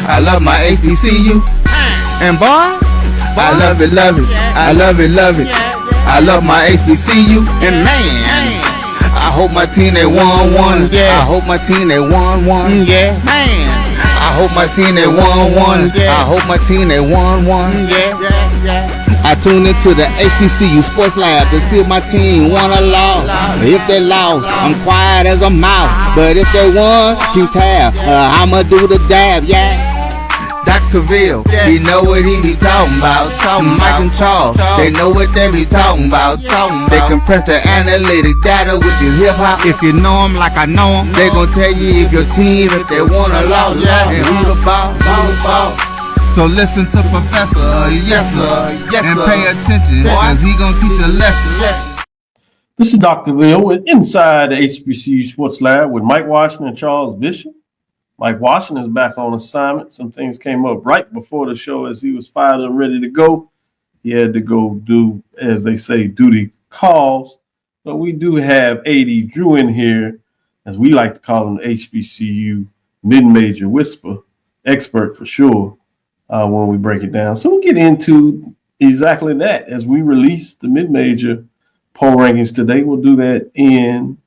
I love my HBCU. And boy, I love it, love it. I love it, love it. I love my HBCU. And man, I hope my team they won one. I hope my team they won one. Yeah, man. I hope my team they won one. I hope my team they won one. I tune into the HBCU Sports Lab to see if my team won or lost. If they lost, I'm quiet as a mouse. But if they won, keep tab. I'ma do the dab, yeah. Dr. Cavil, he know what he be talking about. Mike and Charles, they know what they be talking about. They compress the analytic data with the hip hop. If you know them like I know them, they gon' tell you if your team, if they won or lost, and who the ball. So listen to Professor, yes sir, and pay attention, cause he gon' teach a lesson. This is Dr. Cavil with Inside the HBCU Sports Lab with Mike Washington and Charles Bishop. Mike Washington is back on assignment. Some things came up right before the show as he was fired and ready to go. He had to go do, as they say, duty calls. But we do have A.D. Drew in here, as we like to call him, the HBCU Mid-Major Whisper, expert for sure, when we break it down. So we'll get into exactly that as we release the mid-major poll rankings today. We'll do that in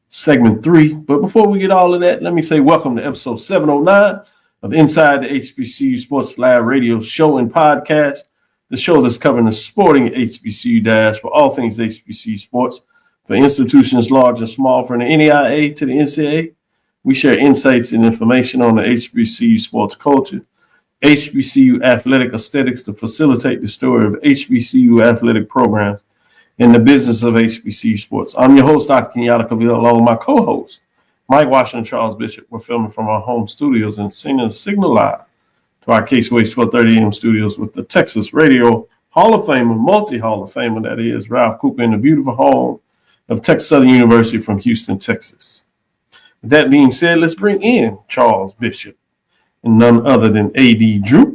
segment 3. But before we get all of that, let me say welcome to episode 709 of Inside the HBCU Sports Lab radio show and podcast, the show that's covering the sporting HBCU dash for all things HBCU sports, for institutions large and small, from the NAIA to the NCAA. We share insights and information on the HBCU sports culture, HBCU athletic aesthetics to facilitate the story of HBCU athletic programs in the business of HBCU sports. I'm your host, Dr. Kenyatta, along with my co-host, Mike Washington, Charles Bishop. We're filming from our home studios and sending a signal live to our Case-Way 1230 AM studios with the Texas Radio Hall of Famer, multi-Hall of Famer, that is, Ralph Cooper, in the beautiful home of Texas Southern University from Houston, Texas. With that being said, let's bring in Charles Bishop and none other than A.D. Drew.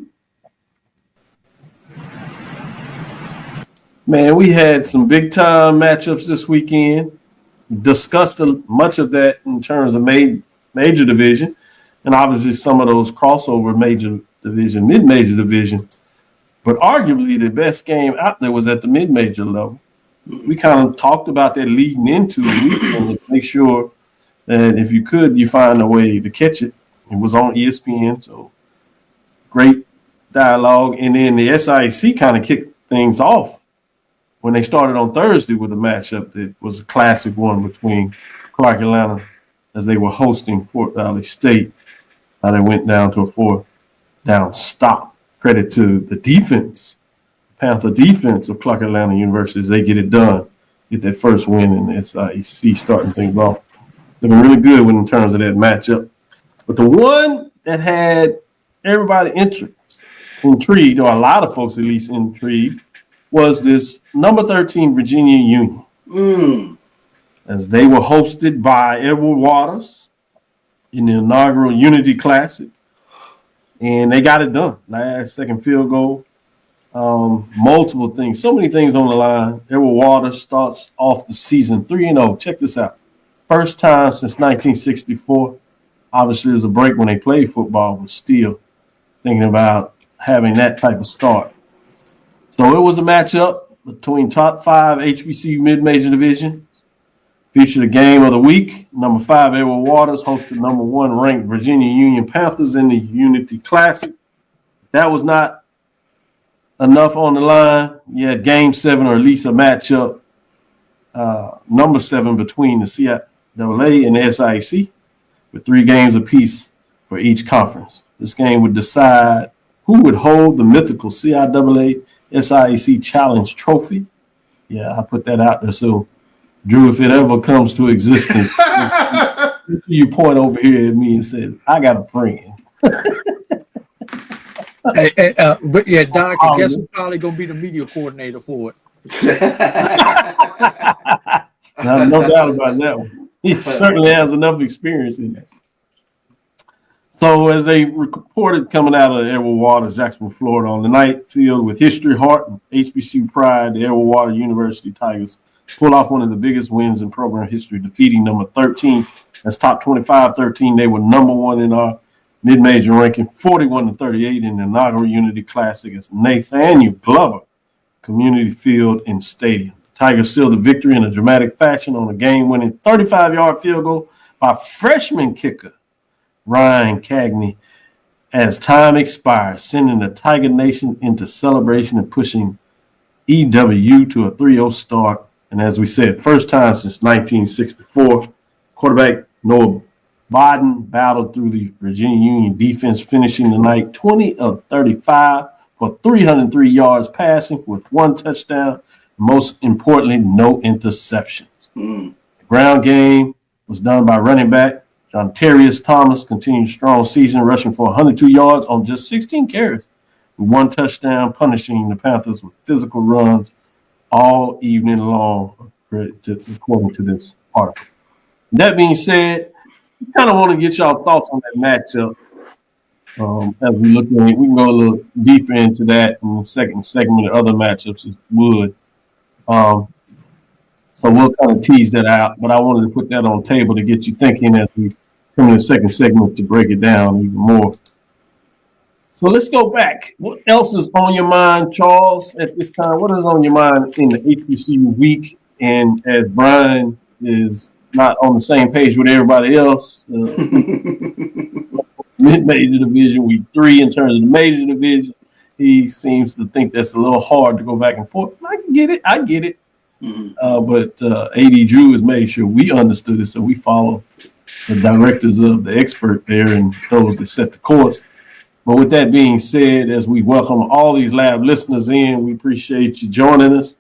Man, we had some big-time matchups this weekend. Discussed much of that in terms of major division, and obviously some of those crossover major division, mid-major division. But arguably the best game out there was at the mid-major level. We kind of talked about that leading into the weekend to make sure that if you could, you find a way to catch it. It was on ESPN, so great dialogue. And then the SIAC kind of kicked things off when they started on Thursday with a matchup that was a classic one between Clark Atlanta as they were hosting Fort Valley State. They went down to a 4-down stop. Credit to the defense, Panther defense of Clark Atlanta University, as they get it done, get that first win in the SIAC, starting things off. They've been really good in terms of that matchup. But the one that had everybody intrigued, or a lot of folks at least intrigued, was this number 13 Virginia Union. As they were hosted by Edward Waters in the inaugural Unity Classic. And they got it done. Last second field goal. Multiple things. So many things on the line. Edward Waters starts off the season 3-0. Check this out. First time since 1964. Obviously, there's a break when they played football, but still thinking about having that type of start. So it was a matchup between top 5 HBCU Mid-Major Division. Featured a game of the week. Number 5, Edward Waters hosted number 1 ranked Virginia Union Panthers in the Unity Classic. That was not enough on the line. You had game 7, or at least a matchup, number 7 between the NCAA and the SIAC, with 3 games apiece for each conference. This game would decide who would hold the mythical CIAA SIAC Challenge Trophy. Yeah, I put that out there. So, Drew, if it ever comes to existence, you point over here at me and said, I got a friend. But yeah, Doc, I guess who's probably going to be the media coordinator for it. No doubt about that one. He certainly has enough experience in that. So as they reported coming out of Edward Waters, Jacksonville, Florida, on the night filled with history, heart, and HBCU pride, the Edward Waters University Tigers pulled off one of the biggest wins in program history, defeating number 13. That's top 25, 13. They were number 1 in our Mid-Major ranking 41-38 in the Inaugural Unity Classic as Nathaniel Glover Community Field and Stadium. Tigers sealed the victory in a dramatic fashion on a game-winning 35-yard field goal by freshman kicker Ryan Cagney as time expired, sending the Tiger Nation into celebration and pushing EW to a 3-0 start. And as we said, first time since 1964, quarterback Noah Biden battled through the Virginia Union defense, finishing the night 20 of 35 for 303 yards passing with 1 touchdown. Most importantly, no interceptions. The ground game was done by running back Jontarius Thomas, continued strong season, rushing for 102 yards on just 16 carries, with 1 touchdown, punishing the Panthers with physical runs all evening long, according to this article. That being said, I kind of want to get y'all thoughts on that matchup. As we look at it, we can go a little deeper into that in the second segment of other matchups as would. So we'll kind of tease that out, but I wanted to put that on the table to get you thinking as we come in the second segment to break it down even more. So let's go back. What else is on your mind, Charles, at this time? What is on your mind in the HBCU week? And as Brian is not on the same page with everybody else, mid-major division, week 3 in terms of the major division, he seems to think that's a little hard to go back and forth. I get it. But AD Drew has made sure we understood it, so we follow the directors of the expert there and those that set the course. But with that being said, as we welcome all these lab listeners in, we appreciate you joining us.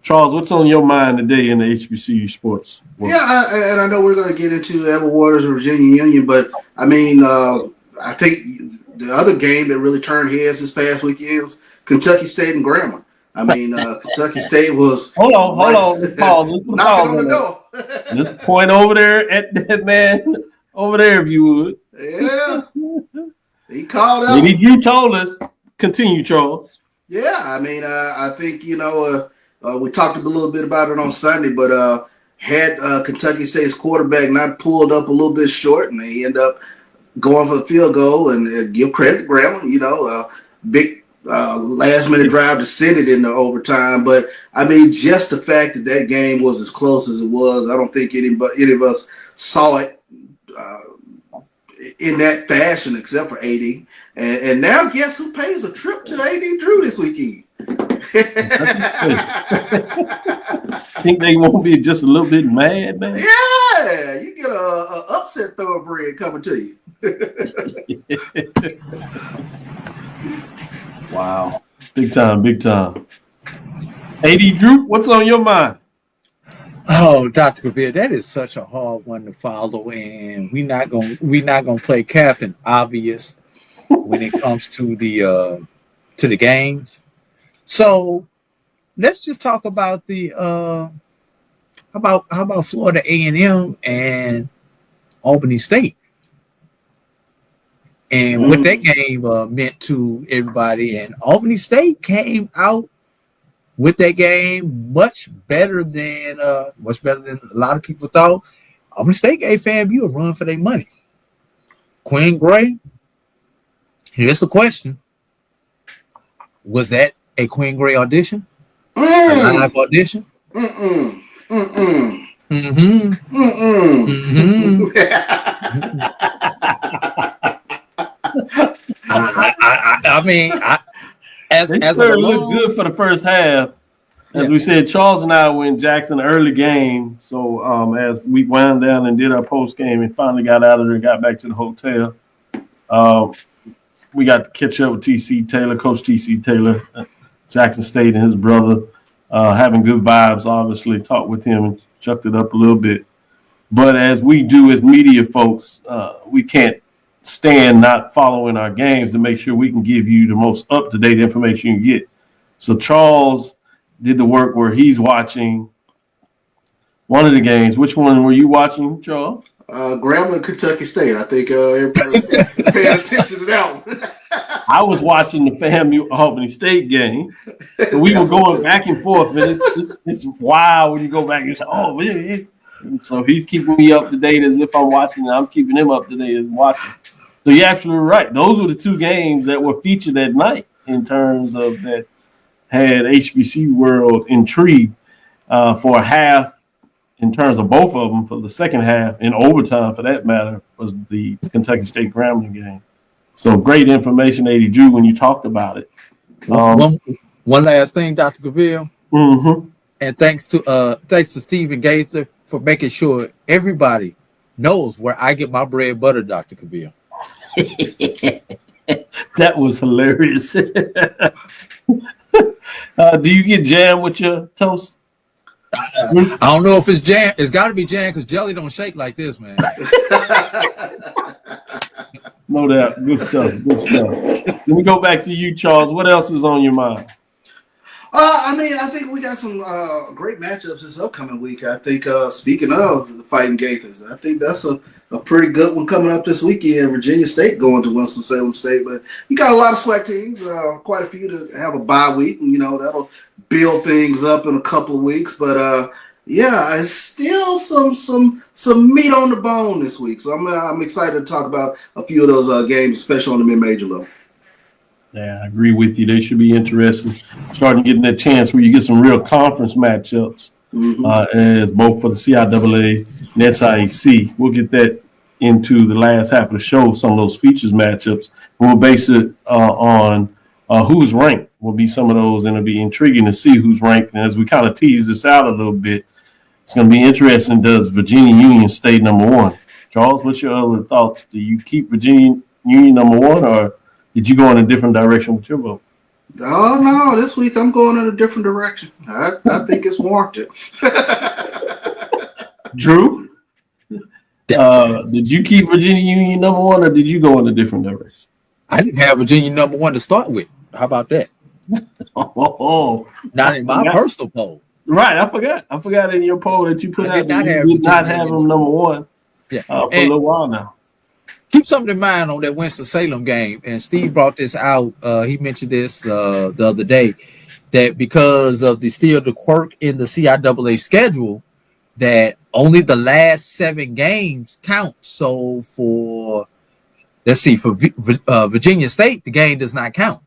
Charles, what's on your mind today in the HBCU sports world? Yeah, and I know we're going to get into Edward Waters and Virginia Union, but I mean, I think the other game that really turned heads this past weekend was Kentucky State and Grambling. I mean, Kentucky State was hold on, pause. Knocking on the door. Just point over there at that man over there, if you would. Yeah, he called out. Maybe you told us. Continue, Charles. Yeah, I mean, I think we talked a little bit about it on Sunday, but had Kentucky State's quarterback not pulled up a little bit short, and they end up going for the field goal, and give credit to Grambling, big last-minute drive to send it into overtime. But, I mean, just the fact that game was as close as it was, I don't think any of us saw it in that fashion except for AD. And now guess who pays a trip to AD Drew this weekend? Think they won't be just a little bit mad, man? Yeah, you get a upset thoroughbred coming to you. Wow. Big time. AD Drew, what's on your mind? Oh, Dr. Cavil, that is such a hard one to follow, and we're not gonna play Captain Obvious when it comes to the games. So let's just talk about the how about Florida A&M and Albany State, and what that game meant to everybody. And Albany State came out with that game much better than a lot of people thought. Albany State gave FAMU a run for their money. Quinn Gray, here's the question: was that a Quinn Gray audition? A live audition? I mean, as It looked good for the first half. As we said, Charles and I were in Jackson early game. So as we wound down and did our post game and finally got out of there and got back to the hotel, we got to catch up with TC Taylor, Coach TC Taylor, Jackson State, and his brother, having good vibes, obviously. Talked with him and chucked it up a little bit. But as we do as media folks, we can't stand not following our games to make sure we can give you the most up-to-date information you can get. So Charles did the work where he's watching one of the games. Which one were you watching, Charles? Grambling, Kentucky State. I think everybody paying attention to that one. I was watching the FAMU Albany State game. So we were going back and forth, and it's wild when you go back and say, oh, yeah. So he's keeping me up to date as if I'm watching, and I'm keeping him up to date as watching. So you're absolutely right. Those were the two games that were featured that night in terms of that had HBC World intrigued for a half in terms of both of them. For the second half, in overtime for that matter, was the Kentucky State Grambling game. So great information, 80 Drew, when you talked about it. One last thing, Dr. Cavil. Mm-hmm. And thanks to Stephen Gaither for making sure everybody knows where I get my bread and butter, Dr. Cavil. That was hilarious. Do you get jam with your toast? I don't know if it's jam. It's got to be jam because jelly don't shake like this, man. No doubt. Good stuff. Good stuff. Let me go back to you, Charles. What else is on your mind? I think we got some great matchups this upcoming week. I think, speaking of the Fighting Gaithers, I think that's a pretty good one coming up this weekend. Virginia State going to Winston-Salem State. But you got a lot of SWAC teams, quite a few to have a bye week. And, that'll build things up in a couple of weeks. But, it's still some meat on the bone this week. So I'm excited to talk about a few of those games, especially on the mid-major level. Yeah, I agree with you. They should be interesting. Starting getting that chance where you get some real conference matchups, as both for the CIAA and SIAC. We'll get that into the last half of the show, some of those features matchups. We'll base it on who's ranked. Will be some of those, and it'll be intriguing to see who's ranked. And as we kind of tease this out a little bit, it's going to be interesting. Does Virginia Union stay number one? Charles, what's your other thoughts? Do you keep Virginia Union number one, or did you go in a different direction with your vote? Oh, no. This week I'm going in a different direction. I think it's warranted. Drew, did you keep Virginia Union number one, or did you go in a different direction? I didn't have Virginia number one to start with. How about that? Not in my personal poll. Right. I forgot in your poll that you put out that you did not have them number one for a little while now. Keep something in mind on that Winston-Salem game, and Steve brought this out. He mentioned this the other day, that because of the quirk in the CIAA schedule, that only the last 7 games count. So for Virginia State, the game does not count.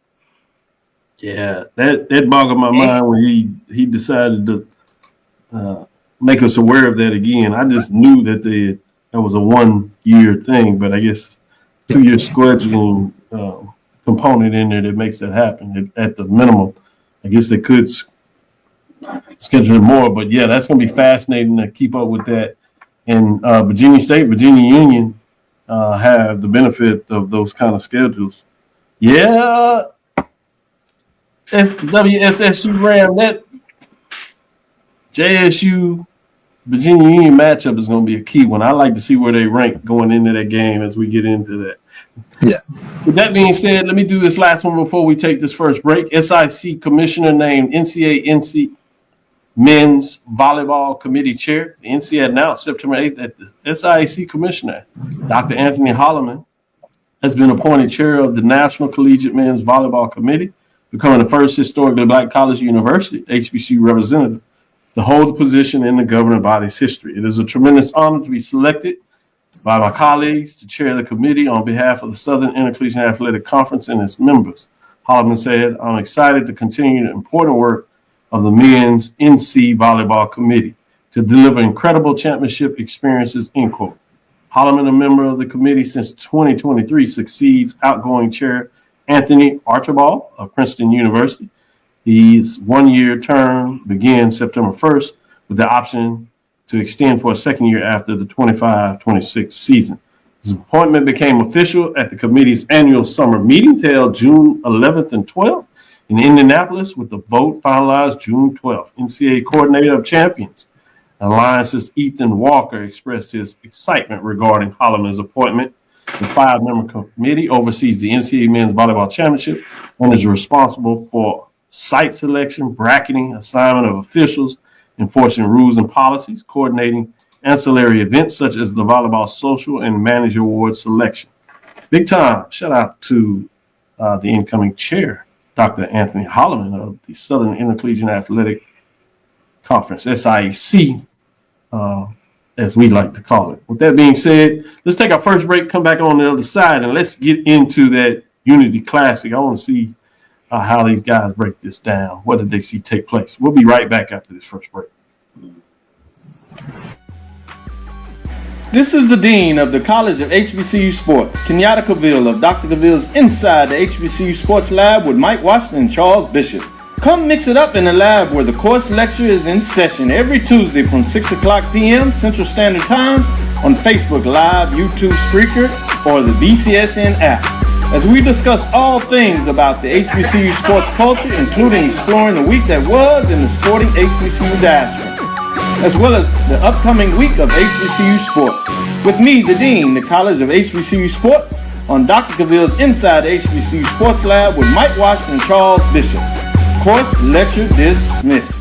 Yeah, that boggled my mind when he decided to make us aware of that again. I just knew that that was a 1-year thing, but I guess 2-year scheduling component in there that makes that happen at the minimum. I guess they could schedule it more, but yeah, that's going to be fascinating to keep up with that. And Virginia State, Virginia Union have the benefit of those kind of schedules. Yeah, WSSU Ram, that JSU Virginia Union matchup is going to be a key one. I like to see where they rank going into that game as we get into that. Yeah. With that being said, let me do this last one before we take this first break. SIC commissioner named NCAA Men's Volleyball Committee Chair. The NCAA announced September 8th that the SIAC commissioner, Dr. Anthony Holloman, has been appointed chair of the National Collegiate Men's Volleyball Committee, becoming the first historically black college university HBCU representative to hold the position in the governing body's history. It is a tremendous honor to be selected by my colleagues to chair the committee on behalf of the Southern Intercollegiate Athletic Conference and its members. Holloman said, "I'm excited to continue the important work of the Men's NC Volleyball Committee to deliver incredible championship experiences," end quote. Holloman, a member of the committee since 2023, succeeds outgoing chair Anthony Archibald of Princeton University. His 1-year term begins September 1st with the option to extend for a second year after the 25-26 season. His appointment became official at the committee's annual summer meeting held June 11th and 12th in Indianapolis, with the vote finalized June 12th. NCAA Coordinator of Champions Alliance's Ethan Walker expressed his excitement regarding Holloman's appointment. The 5-member committee oversees the NCAA Men's Volleyball Championship and is responsible for site selection, bracketing, assignment of officials, enforcing rules and policies, coordinating ancillary events such as the Volleyball Social and Manager Award selection. Big time shout out to the incoming chair, Dr. Anthony Holloman of the Southern Intercollegiate Athletic Conference, SIAC. as we like to call it. With that being said, let's take our first break, come back on the other side, and let's get into that Unity Classic. I want to see how these guys break this down. What did they see take place? We'll be right back after this first break. This is the Dean of the College of HBCU Sports, Kenyatta Cavil of Dr. Cavill's Inside the HBCU Sports Lab with Mike Washington and Charles Bishop. Come mix it up in the lab where the course lecture is in session every Tuesday from 6 o'clock p.m. Central Standard Time on Facebook Live, YouTube Spreaker, or the BCSN app, as we discuss all things about the HBCU sports culture, including exploring the week that was in the sporting HBCU diaspora, as well as the upcoming week of HBCU sports. With me, the Dean, the College of HBCU Sports, on Dr. Cavill's Inside the HBCU Sports Lab with Mike Washington and Charles Bishop. Course lecture dismissed.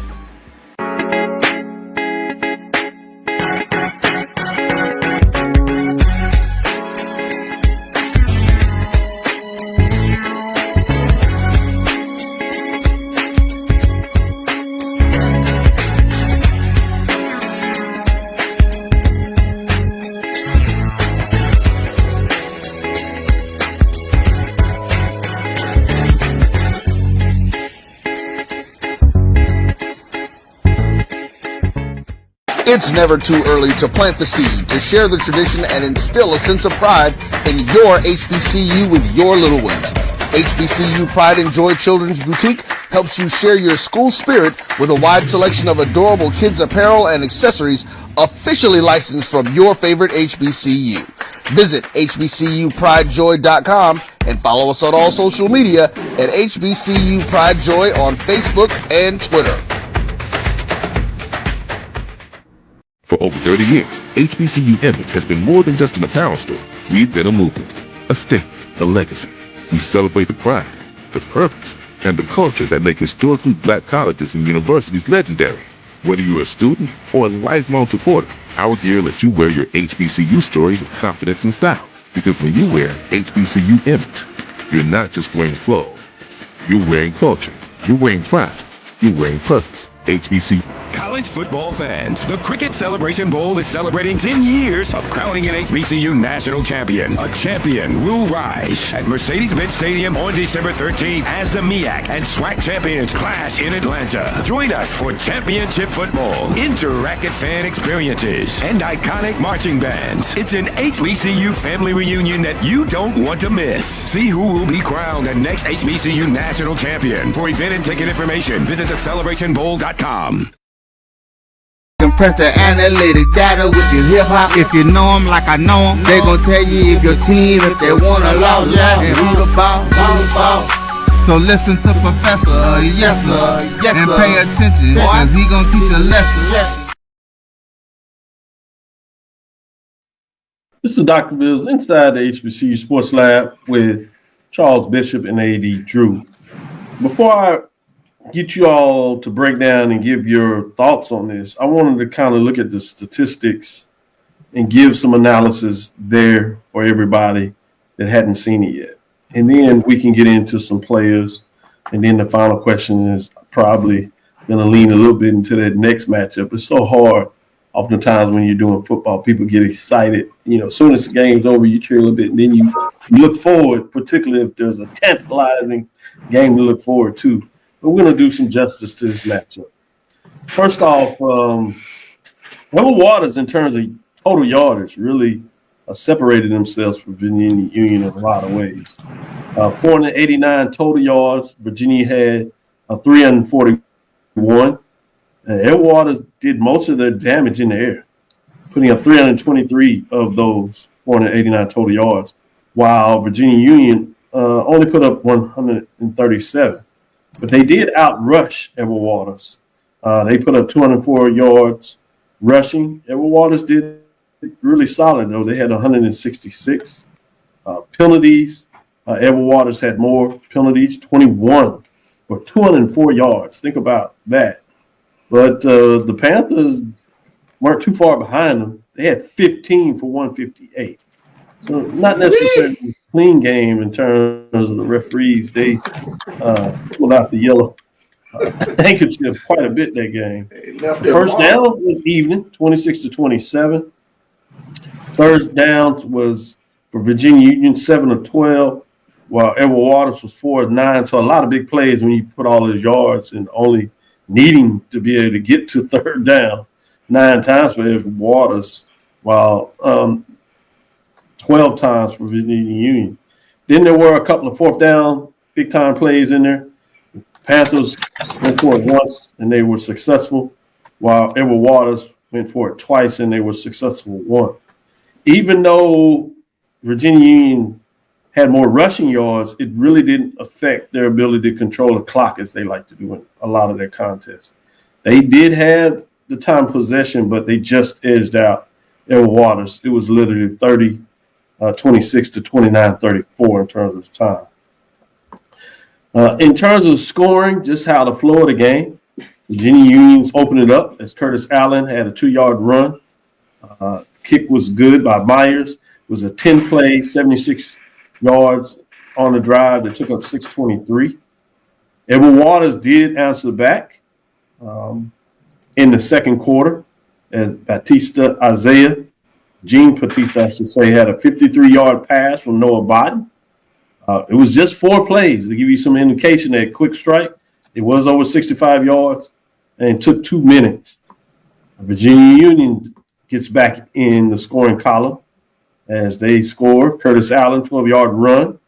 It's never too early to plant the seed, to share the tradition, and instill a sense of pride in your HBCU with your little ones. HBCU Pride and Joy Children's Boutique helps you share your school spirit with a wide selection of adorable kids apparel and accessories officially licensed from your favorite HBCU. Visit hbcupridejoy.com and follow us on all social media at HBCU Pride Joy on Facebook and Twitter. For over 30 years, HBCU Image has been more than just an apparel store. We've been a movement, a statement, a legacy. We celebrate the pride, the purpose, and the culture that make historically black colleges and universities legendary. Whether you're a student or a lifelong supporter, our gear lets you wear your HBCU story with confidence and style. Because when you wear HBCU Image, you're not just wearing clothes. You're wearing culture. You're wearing pride. You're wearing purpose. HBCU. College football fans, the Cricket Celebration Bowl is celebrating 10 years of crowning an HBCU national champion. A champion will rise at Mercedes-Benz Stadium on December 13th as the MEAC and SWAC champions clash in Atlanta. Join us for championship football, interactive fan experiences, and iconic marching bands. It's an HBCU family reunion that you don't want to miss. See who will be crowned the next HBCU national champion. For event and ticket information, visit thecelebrationbowl.com. Compress the analytic data with your hip hop. If you know them like I know them, they gon' tell you if your team, if they wanna lose, and who the ball. So listen to Professor, yes sir, and pay attention, cause he gon' teach a lesson. This is Dr. Bills inside the HBCU Sports Lab with Charles Bishop and AD Drew. Before I get you all to break down and give your thoughts on this, I wanted to kind of look at the statistics and give some analysis there for everybody that hadn't seen it yet. And then we can get into some players. And then the final question is probably going to lean a little bit into that next matchup. It's so hard oftentimes when you're doing football, people get excited. You know, as soon as the game's over, you cheer a little bit, and then you look forward, particularly if there's a tantalizing game to look forward to. But we're going to do some justice to this matchup. First off, Rebel Waters, in terms of total yardage, really separated themselves from Virginia Union in a lot of ways. 489 total yards. Virginia had 341. Rebel Waters did most of their damage in the air, putting up 323 of those 489 total yards, while Virginia Union only put up 137. But they did outrush Edward Waters. They put up 204 yards rushing. Edward Waters did really solid, though. They had 166 penalties. Edward Waters had more penalties, 21 for 204 yards. Think about that. But the Panthers weren't too far behind them. They had 15 for 158. So not necessarily a clean game in terms of the referees. They pulled out the yellow handkerchief quite a bit that game. They left their First mark. down was even, 26-27. Third down was for Virginia Union, 7 of 12, while Edward Waters was 4 of 9. So a lot of big plays when you put all those yards and only needing to be able to get to third down 9 times for Edward Waters, while 12 times for Virginia Union. Then there were a couple of fourth down big time plays in there. The Panthers went for it once and they were successful, while Edward Waters went for it twice and they were successful once. Even though Virginia Union had more rushing yards, it really didn't affect their ability to control the clock as they like to do in a lot of their contests. They did have the time possession, but they just edged out Edward Waters. It was literally 26 to 29-34 in terms of time. In terms of scoring, just how the flow of the game, Virginia Union's opened it up as Curtis Allen had a 2-yard run. Kick was good by Myers. It was a 10-play, 76 yards on the drive that took up 6:23. Edward Waters did answer back in the second quarter as Jean Batista, I should say, had a 53-yard pass from Noah Bodden. It was just 4 plays to give you some indication that quick strike. It was over 65 yards and it took 2 minutes. Virginia Union gets back in the scoring column as they score. Curtis Allen, 12-yard run.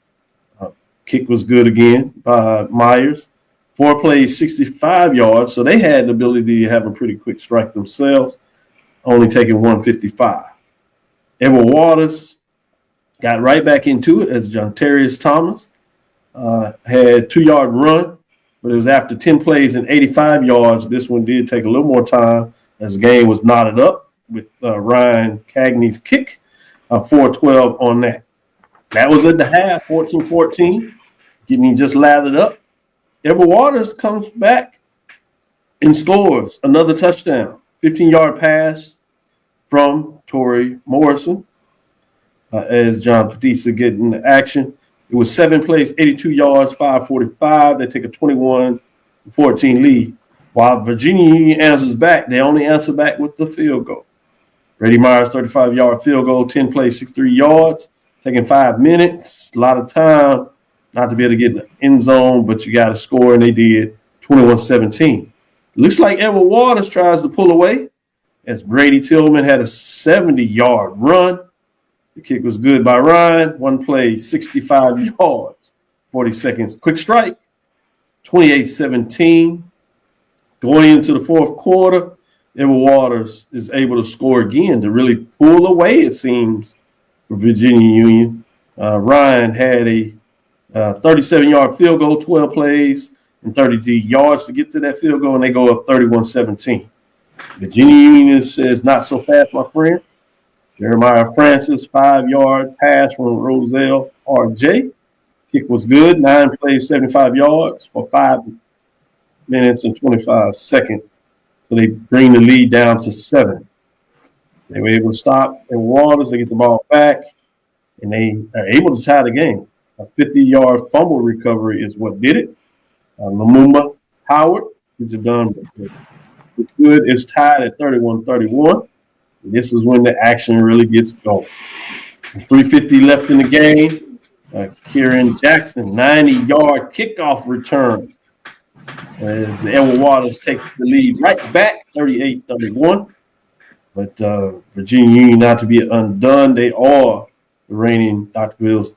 Kick was good again by Myers. 4 plays, 65 yards. So they had the ability to have a pretty quick strike themselves, only taking 155. Edward Waters got right back into it as John Terrius Thomas had 2-yard run, but it was after 10 plays and 85 yards. This one did take a little more time as the game was knotted up with Ryan Cagney's kick, 4-12 on that. That was at the half, 14-14, getting just lathered up. Edward Waters comes back and scores another touchdown, 15-yard pass from Torrey Morrison as John Batista get into action. It was 7 plays, 82 yards, 5:45. They take a 21-14 lead. While Virginia Union answers back, they only answer back with the field goal. Brady Myers, 35-yard field goal, 10 plays, 63 yards, taking 5 minutes. A lot of time not to be able to get in the end zone, but you got to score, and they did, 21-17. Looks like Edward Waters tries to pull away as Brady Tillman had a 70-yard run. The kick was good by Ryan. 1 play, 65 yards, 40 seconds. Quick strike, 28-17. Going into the fourth quarter, Edward Waters is able to score again to really pull away, it seems, for Virginia Union. Ryan had a 37-yard field goal, 12 plays, and 32 yards to get to that field goal, and they go up 31-17. Virginia Union says, not so fast, my friend. Jeremiah Francis, 5-yard pass from Roselle R.J. Kick was good, 9 plays, 75 yards for 5 minutes and 25 seconds. So they bring the lead down to 7. They were able to stop at Waters. They get the ball back, and they are able to tie the game. A 50-yard fumble recovery is what did it. Lumumba Howard gets it done. It's good. It's tied at 31-31. This is when the action really gets going. 3:50 left in the game. Kieran Jackson, 90-yard kickoff return as the Edward Waters take the lead right back, 38-31. But Virginia Union not to be undone. They are the reigning Dr. Bill's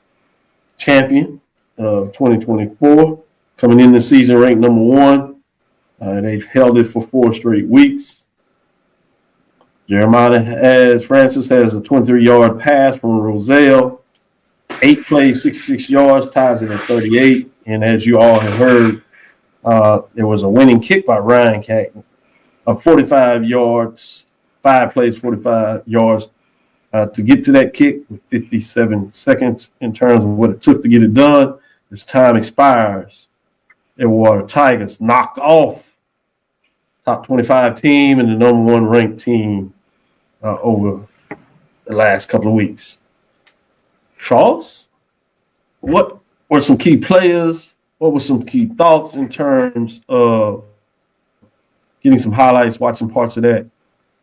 champion of 2024, coming in the season ranked number 1. They've held it for 4 straight weeks. Francis has a 23-yard pass from Roselle. 8 plays, 66 yards, ties it at 38. And as you all have heard, there was a winning kick by Ryan Cagney of 45 yards, 5 plays, 45 yards to get to that kick with 57 seconds in terms of what it took to get it done. As time expires, Edgewater Tigers knocked off top 25 team and the number 1 ranked team over the last couple of weeks. Charles, what were some key players? what were some key thoughts in terms of getting some highlights, watching parts of that,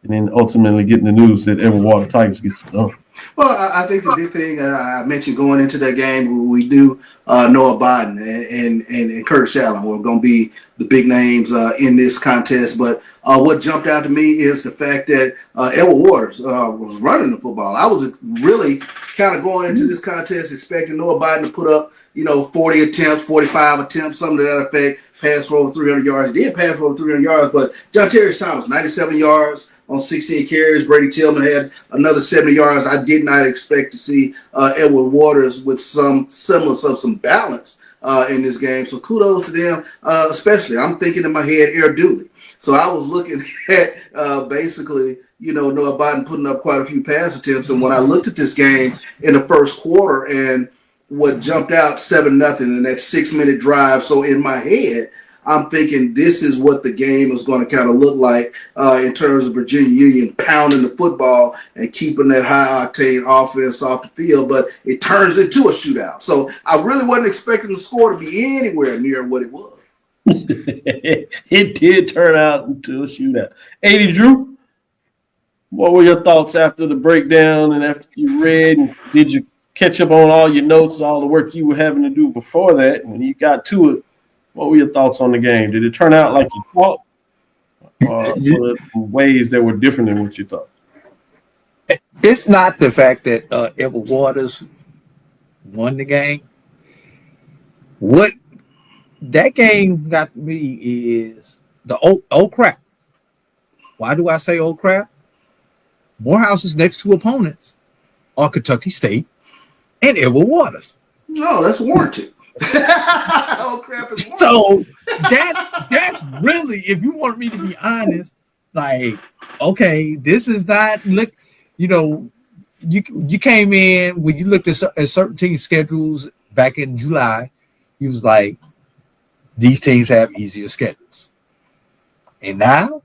and then ultimately getting the news that Edward Water Tigers gets it done? Well, I think the big thing I mentioned going into that game, we knew Noah Biden and Curtis Allen were going to be the big names in this contest. But what jumped out to me is the fact that Edward Waters was running the football. I was really kind of going into this contest expecting Noah Biden to put up, 40 attempts, 45 attempts, something to that effect. Pass for over 300 yards. He did pass for over 300 yards, but John Terry Thomas, 97 yards on 16 carries. Brady Tillman had another 70 yards. I did not expect to see Edward Waters with some semblance of some balance in this game. So kudos to them, especially. I'm thinking in my head, Air Dooley. So I was looking at basically, Noah Biden putting up quite a few pass attempts. And when I looked at this game in the first quarter and what jumped out 7-0 in that 6-minute drive. So in my head, I'm thinking this is what the game is going to kind of look like in terms of Virginia Union pounding the football and keeping that high-octane offense off the field, but it turns into a shootout. So I really wasn't expecting the score to be anywhere near what it was. It did turn out into a shootout. 80 Drew, what were your thoughts after the breakdown and after you read? And did you catch up on all your notes, all the work you were having to do before that? When you got to it, what were your thoughts on the game? Did it turn out like you thought? Or were there ways that were different than what you thought? It's not the fact that Edward Waters won the game. What that game got me is the oh crap. Why do I say oh crap? Morehouse's next two opponents are Kentucky State and Edward Waters. No, that's warranted. Oh crap! So that's really, if you want me to be honest, like, okay, this is not look. You came in when you looked at certain team schedules back in July. You was like, these teams have easier schedules, and now,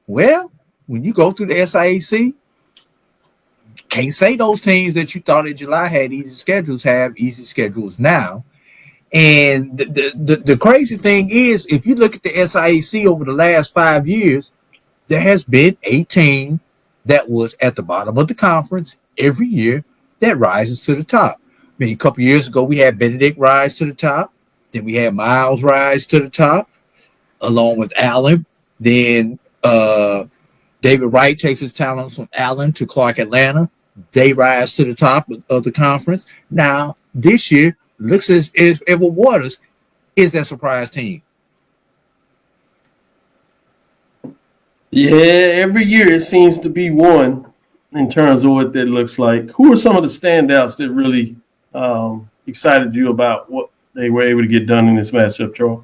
well, when you go through the SIAC, can't say those teams that you thought in July had easy schedules have easy schedules now. And the crazy thing is, if you look at the SIAC over the last 5 years, there has been a team that was at the bottom of the conference every year that rises to the top. I mean, a couple years ago, we had Benedict rise to the top. Then we had Miles rise to the top, along with Allen. Then David Wright takes his talents from Allen to Clark Atlanta. They rise to the top of the conference. Now, this year, looks as if Edward Waters is that surprise team. Yeah, every year it seems to be one in terms of what that looks like. Who are some of the standouts that really excited you about what they were able to get done in this matchup, Charles?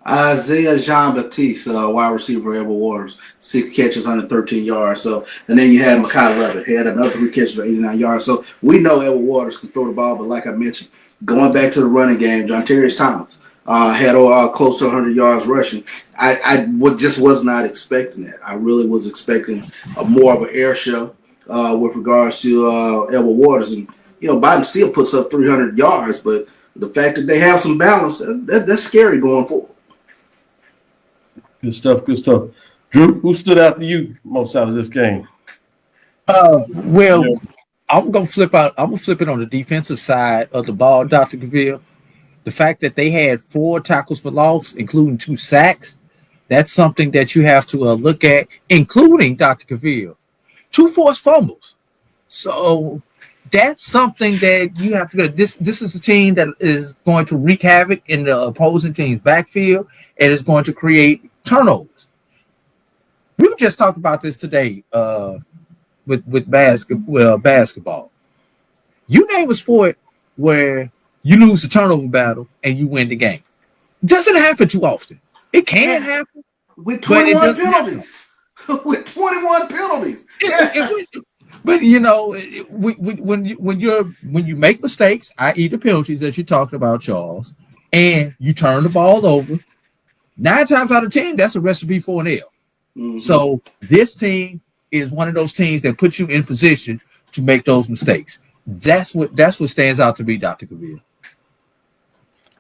Isaiah Jean-Baptiste, wide receiver, Edward Waters, 6 catches, 113 yards. So, and then you had Mekhi Lovett, had another 3 catches for 89 yards. So we know Edward Waters can throw the ball, but like I mentioned, going back to the running game, John Terry Thomas had close to 100 yards rushing. I just was not expecting that. I really was expecting more of an air show with regards to Edward Waters. And, Biden still puts up 300 yards, but the fact that they have some balance, that's scary going forward. Good stuff, good stuff. Drew, who stood out to you most out of this game? I'm gonna flip out. I'm gonna flip it on the defensive side of the ball, Dr. Cavil. The fact that they had 4 tackles for loss, including 2 sacks, that's something that you have to look at, including Dr. Cavil, 2 forced fumbles. So that's something that you have to go. This is a team that is going to wreak havoc in the opposing team's backfield and is going to create turnovers. We were just talking about this today with basketball. You name a sport where you lose the turnover battle and you win the game. It doesn't happen too often. It can happen. With 21 penalties. With 21 penalties. But when you make mistakes, i.e. the penalties that you're talking about, Charles, and you turn the ball over, 9 times out of 10, that's a recipe for an L. Mm-hmm. So this team is one of those teams that puts you in position to make those mistakes. That's what stands out to me, Dr. Cavil.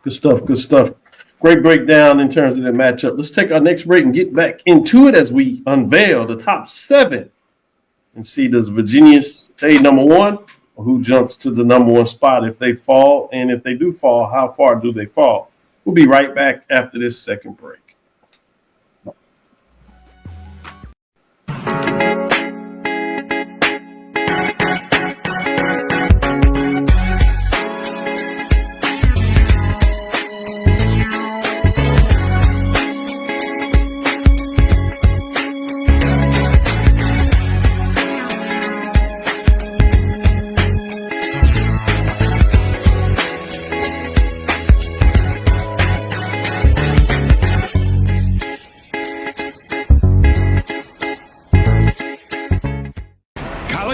Good stuff. Good stuff. Great breakdown in terms of the matchup. Let's take our next break and get back into it as we unveil the top 7 and see does Virginia stay number 1 or who jumps to the number 1 spot if they fall. And if they do fall, how far do they fall? We'll be right back after this second break.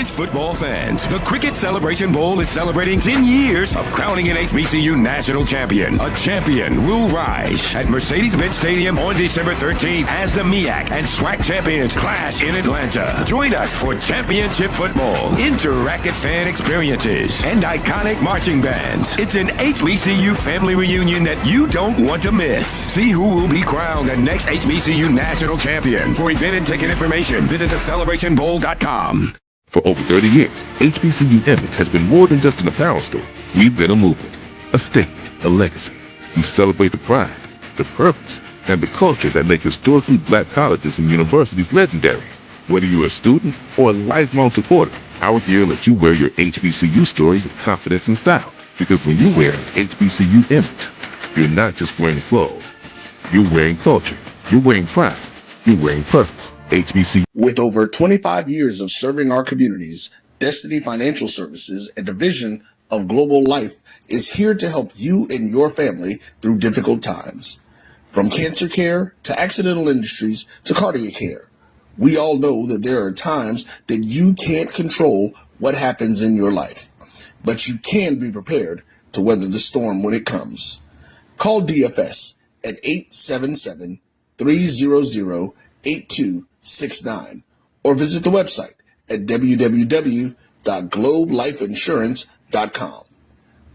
Football fans, the Cricket Celebration Bowl is celebrating 10 years of crowning an HBCU national champion. A champion will rise at Mercedes-Benz Stadium on December 13th as the MEAC and SWAC champions clash in Atlanta. Join us for championship football, interactive fan experiences, and iconic marching bands. It's an HBCU family reunion that you don't want to miss. See who will be crowned the next HBCU national champion. For event and ticket information, visit thecelebrationbowl.com. For over 30 years, HBCU Image has been more than just an apparel store. We've been a movement, a statement, a legacy. We celebrate the pride, the purpose, and the culture that make historically black colleges and universities legendary. Whether you're a student or a lifelong supporter, our gear lets you wear your HBCU story with confidence and style. Because when you wear HBCU Image, you're not just wearing clothes. You're wearing culture. You're wearing pride. You're wearing purpose. HBCU. With over 25 years of serving our communities, Destiny Financial Services, a division of Global Life, is here to help you and your family through difficult times. From cancer care to accidental industries to cardiac care, we all know that there are times that you can't control what happens in your life, but you can be prepared to weather the storm when it comes. Call DFS at 877-300-8269 or visit the website at www.globelifeinsurance.com.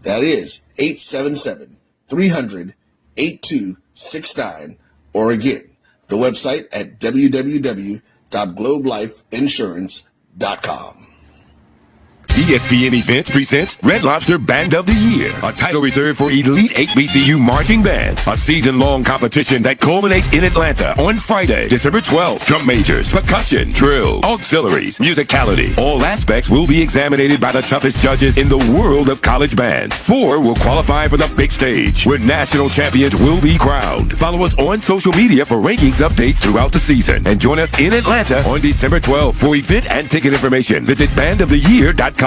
That is 877-300-8269, or again, the website at www.globelifeinsurance.com. ESPN Events presents Red Lobster Band of the Year, a title reserved for elite HBCU marching bands. A season-long competition that culminates in Atlanta on Friday, December 12th. Drum majors, percussion, drill, auxiliaries, musicality. All aspects will be examined by the toughest judges in the world of college bands. 4 will qualify for the big stage, where national champions will be crowned. Follow us on social media for rankings updates throughout the season. And join us in Atlanta on December 12th. For event and ticket information, visit bandoftheyear.com.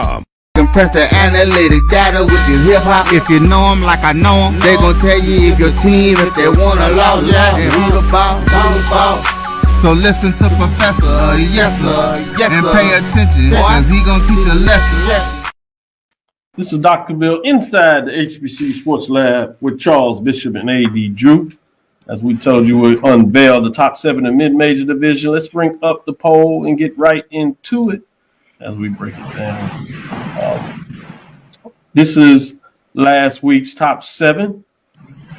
Compress the analytic data with your hip-hop. If you know them like I know them, they gon' tell you if your team, if they wanna lose, and who the ball. So listen to Professor, yes sir, and pay attention, cause he gon' teach a lesson. This is Dr. Cavil inside the HBCU Sports Lab with Charles Bishop and A.D. Drew. As we told you, we'll unveil the top 7 in Mid-Major Division. Let's bring up the poll and get right into it as we break it down. This is last week's top 7.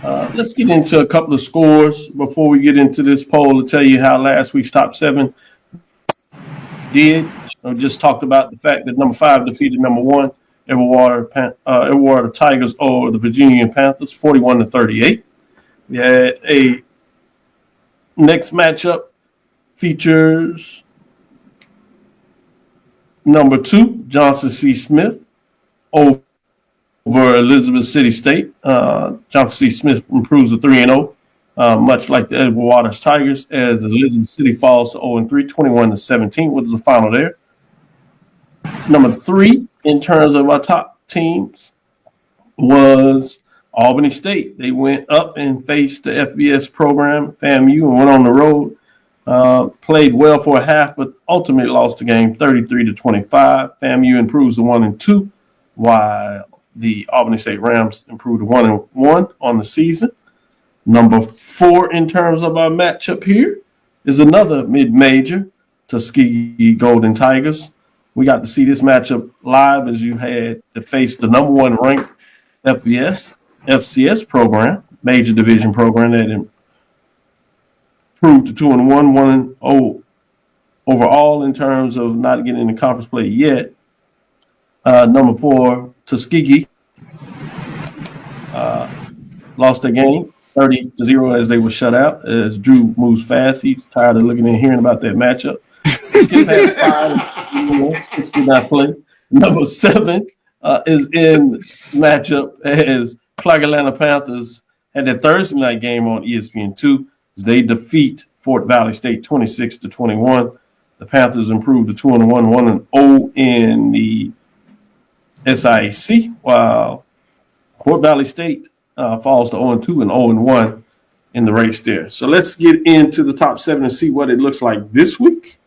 Let's get into a couple of scores before we get into this poll to tell you how last week's top 7 did. I just talked about the fact that number 5 defeated number 1, Edgewater Tigers over the Virginia Panthers, 41-38. We had a next matchup features number 2, Johnson C. Smith over Elizabeth City State. Johnson C. Smith improves to 3-0, much like the Edgewater Tigers, as Elizabeth City falls to 0-3, 21-17. What is the final there? Number 3, in terms of our top teams, was Albany State. They went up and faced the FBS program, FAMU, and went on the road. Played well for a half, but ultimately lost the game 33-25. FAMU improves to 1-2, while the Albany State Rams improved to 1-1 on the season. Number 4 in terms of our matchup here is another mid-major, Tuskegee Golden Tigers. We got to see this matchup live as you had to face the number 1 ranked FBS FCS program, major division program that improved to 2-1, 1-0 overall in terms of not getting in the conference play yet. Number 4, Tuskegee lost the game 30-0 as they were shut out. As Drew moves fast, he's tired of looking and hearing about that matchup. Skip past 5, 6 did not play. Number 7 is in matchup as Clark Atlanta Panthers had their Thursday night game on ESPN2 as they defeat Fort Valley State 26-21. The Panthers improved to 2-1, 1-0 in the SIAC, while Fort Valley State falls to 0-2 and 0-1 in the race there. So let's get into the top 7 and see what it looks like this week.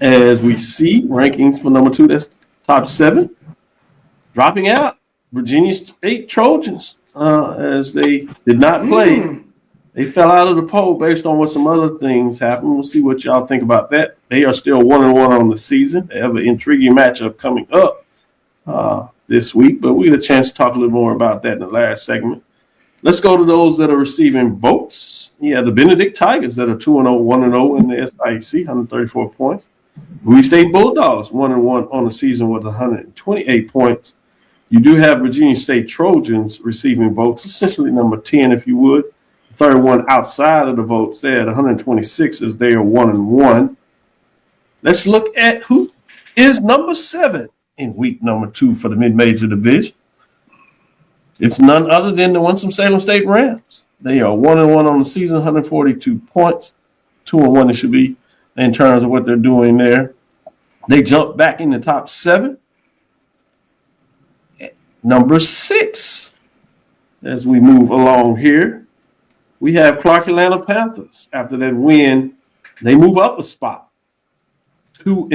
As we see rankings for number 2, that's top 7. Dropping out, Virginia State Trojans, as they did not play. They fell out of the poll based on what some other things happened. We'll see what y'all think about that. They are still 1-1 on the season. They have an intriguing matchup coming up this week, but we get a chance to talk a little more about that in the last segment. Let's go to those that are receiving votes. Yeah, the Benedict Tigers that are 2-0, 1-0 in the SIAC, 134 points. Bowie State Bulldogs, 1-1 on the season with 128 points. You do have Virginia State Trojans receiving votes, essentially number 10, if you would. Third one outside of the votes there at 126 as they are 1-1. Let's look at who is number 7 in week number 2 for the mid-major division. It's none other than the Winston-Salem State Rams. They are 1-1 on the season, 142 points. 2-1 it should be in terms of what they're doing there. They jump back in the top 7. Number 6, as we move along here, we have Clark Atlanta Panthers. After that win, they move up a spot. 2-1,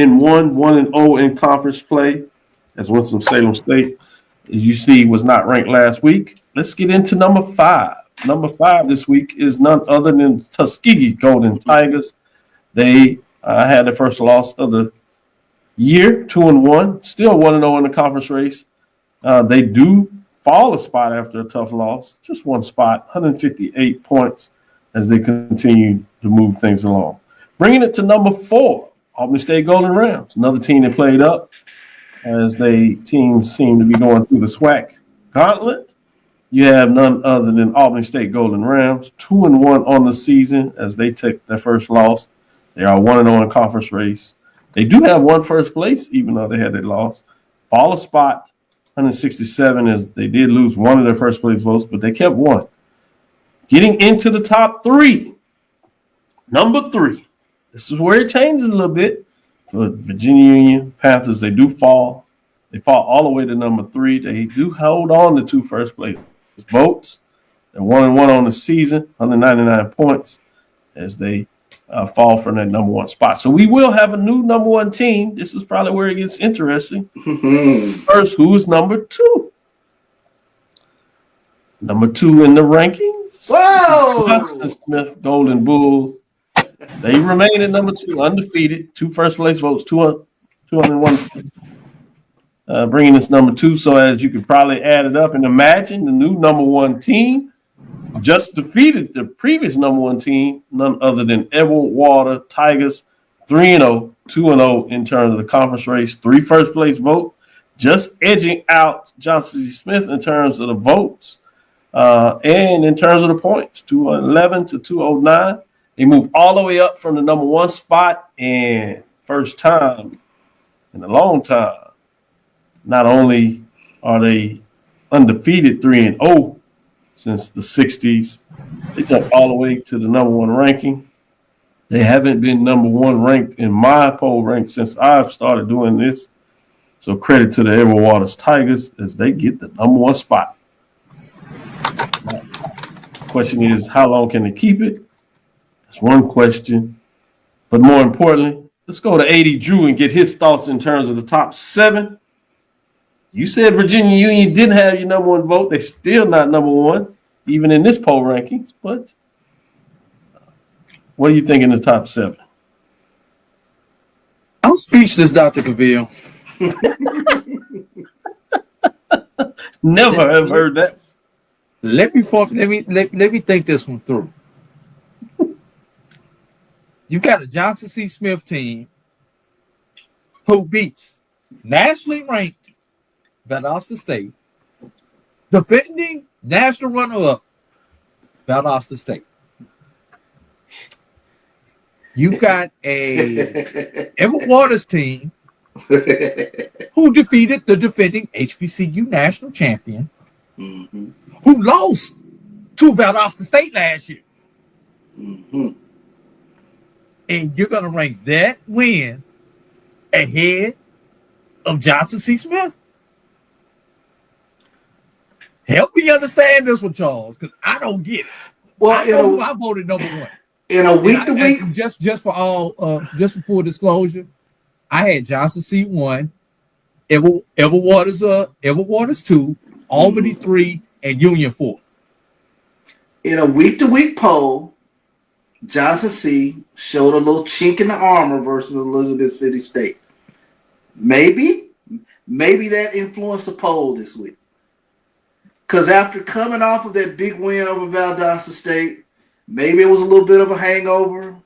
1-0 in conference play. As Winston-Salem State, as you see, was not ranked last week. Let's get into number 5. Number 5 this week is none other than Tuskegee Golden Tigers. They had their first loss of the year, 2-1, still 1-0 in the conference race. They do fall a spot after a tough loss, just one spot, 158 points as they continue to move things along. Bringing it to number 4, Albany State Golden Rams, another team that played up as teams seem to be going through the SWAC gauntlet. You have none other than Albany State Golden Rams, 2-1 on the season as they take their first loss. They are 1-0 in conference race. They do have one first place, even though they had their loss. Fall a spot, 167, as they did lose one of their first place votes, but they kept one. Getting into the top 3. Number 3. This is where it changes a little bit. For Virginia Union Panthers, they do fall. They fall all the way to number 3. They do hold on to 2 first place votes. They're 1-1 on the season, 199 points, as they fall from that number 1 spot. So we will have a new number 1 team. This is probably where it gets interesting. First, who is number 2? Number 2 in the rankings. Whoa! Johnson Smith Golden Bulls. They remain at number 2, undefeated. 2 first place votes, 201. Bringing us number 2. So as you could probably add it up and imagine, the new number 1 team just defeated the previous number 1 team, none other than Edgewater Tigers, 3-0, 2-0 in terms of the conference race. 3 first place vote, just edging out Johnson C. Smith in terms of the votes and in terms of the points, 211 to 209. They move all the way up from the number 1 spot, and first time in a long time, not only are they undefeated 3-0 since the 60s, they jump all the way to the number 1 ranking. They haven't been number 1 ranked in my poll rank since I've started doing this. So credit to the Edgewater Tigers as they get the number 1 spot. The question is, how long can they keep it? That's one question. But more importantly, let's go to 80 Drew and get his thoughts in terms of the top 7. You said Virginia Union didn't have your number 1 vote. They're still not number 1, even in this poll rankings. But what do you think in the top 7? I'm speechless, Dr. Cavil. Never have heard that. Let me think this one through. You got a Johnson C. Smith team who beats nationally ranked Valdosta State, defending national runner-up Valdosta State. You got a Everett Waters team who defeated the defending HBCU national champion, who lost to Valdosta State last year. And you're going to rank that win ahead of Johnson C. Smith? Help me understand this one, Charles, because I don't get it. Well, I voted number one. In a week-to-week, just for full disclosure, I had Johnson C. 1, Everett Waters 2, Albany 3, and Union 4. In a week-to-week poll, Johnson C. showed a little chink in the armor versus Elizabeth City State. Maybe that influenced the poll this week. Because after coming off of that big win over Valdosta State, maybe it was a little bit of a hangover.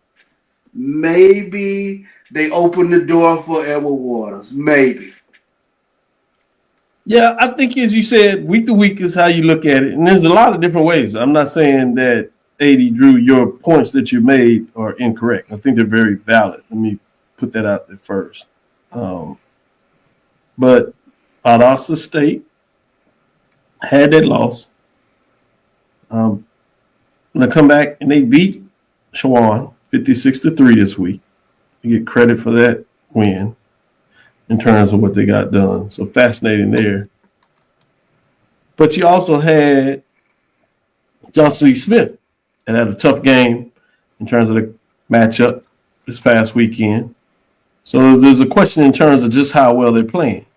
Maybe they opened the door for Edward Waters. Maybe. Yeah, I think as you said, week to week is how you look at it. And there's a lot of different ways. I'm not saying that, AD Drew, your points that you made are incorrect. I think they're very valid. Let me put that out there first. But Valdosta State had that loss. They come back and they beat Shawan 56-3 this week. You get credit for that win in terms of what they got done. So fascinating there. But you also had Johnson C. Smith and had a tough game in terms of the matchup this past weekend. So there's a question in terms of just how well they're playing.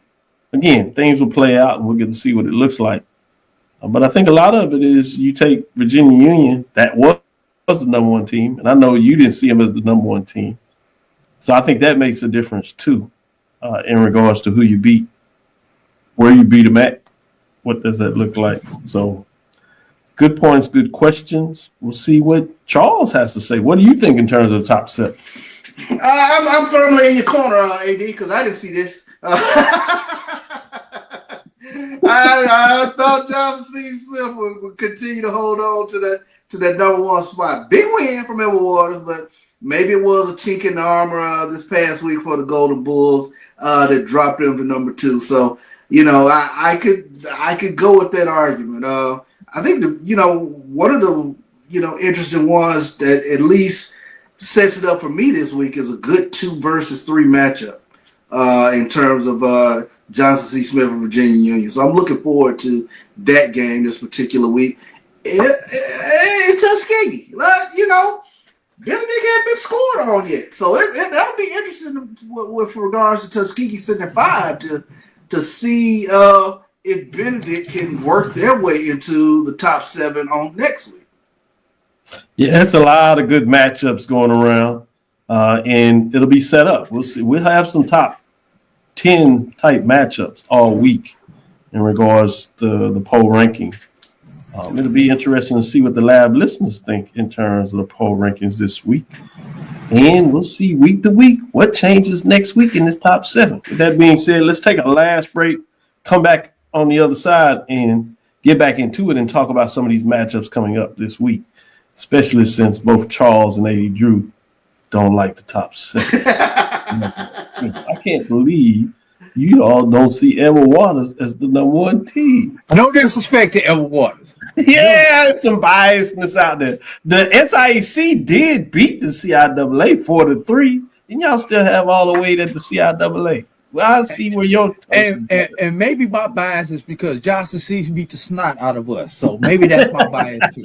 Again, things will play out and we'll get to see what it looks like. But I think a lot of it is you take Virginia Union, that was the number one team, and I know you didn't see them as the number one team. So I think that makes a difference too in regards to who you beat, where you beat them at, what does that look like. So good points, good questions. We'll see what Charles has to say. What do you think in terms of the top set? I'm firmly in your corner, AD, because I didn't see this. I thought Johnson C. Smith would continue to hold on to that number one spot. Big win from Edward Waters, but maybe it was a chink in the armor this past week for the Golden Bulls that dropped them to number 2. So, I could go with that argument. I think one of the interesting ones that at least sets it up for me this week is a good 2 versus 3 matchup in terms of Johnson C. Smith and Virginia Union. So I'm looking forward to that game this particular week. In Tuskegee, Benedict hadn't been scored on yet, so that'll be interesting with regards to Tuskegee sitting at 5 to see if Benedict can work their way into the top 7 on next week. Yeah, it's a lot of good matchups going around, and it'll be set up. We'll see. We'll have some top 10 type matchups all week in regards to the poll rankings. It'll be interesting to see what the lab listeners think in terms of the poll rankings this week. And we'll see week to week what changes next week in this top 7. With that being said, let's take a last break, come back on the other side, and get back into it and talk about some of these matchups coming up this week, especially since both Charles and AD Drew don't like the top 7. I can't believe you all don't see Edward Waters as the number 1 team. No disrespect to Edward Waters. Yeah, some biasness out there. The SIAC did beat the CIAA 4-3, and y'all still have all the weight at the CIAA. Well, I see where your and maybe my bias is because Johnson C beat the snot out of us, so maybe that's my bias too.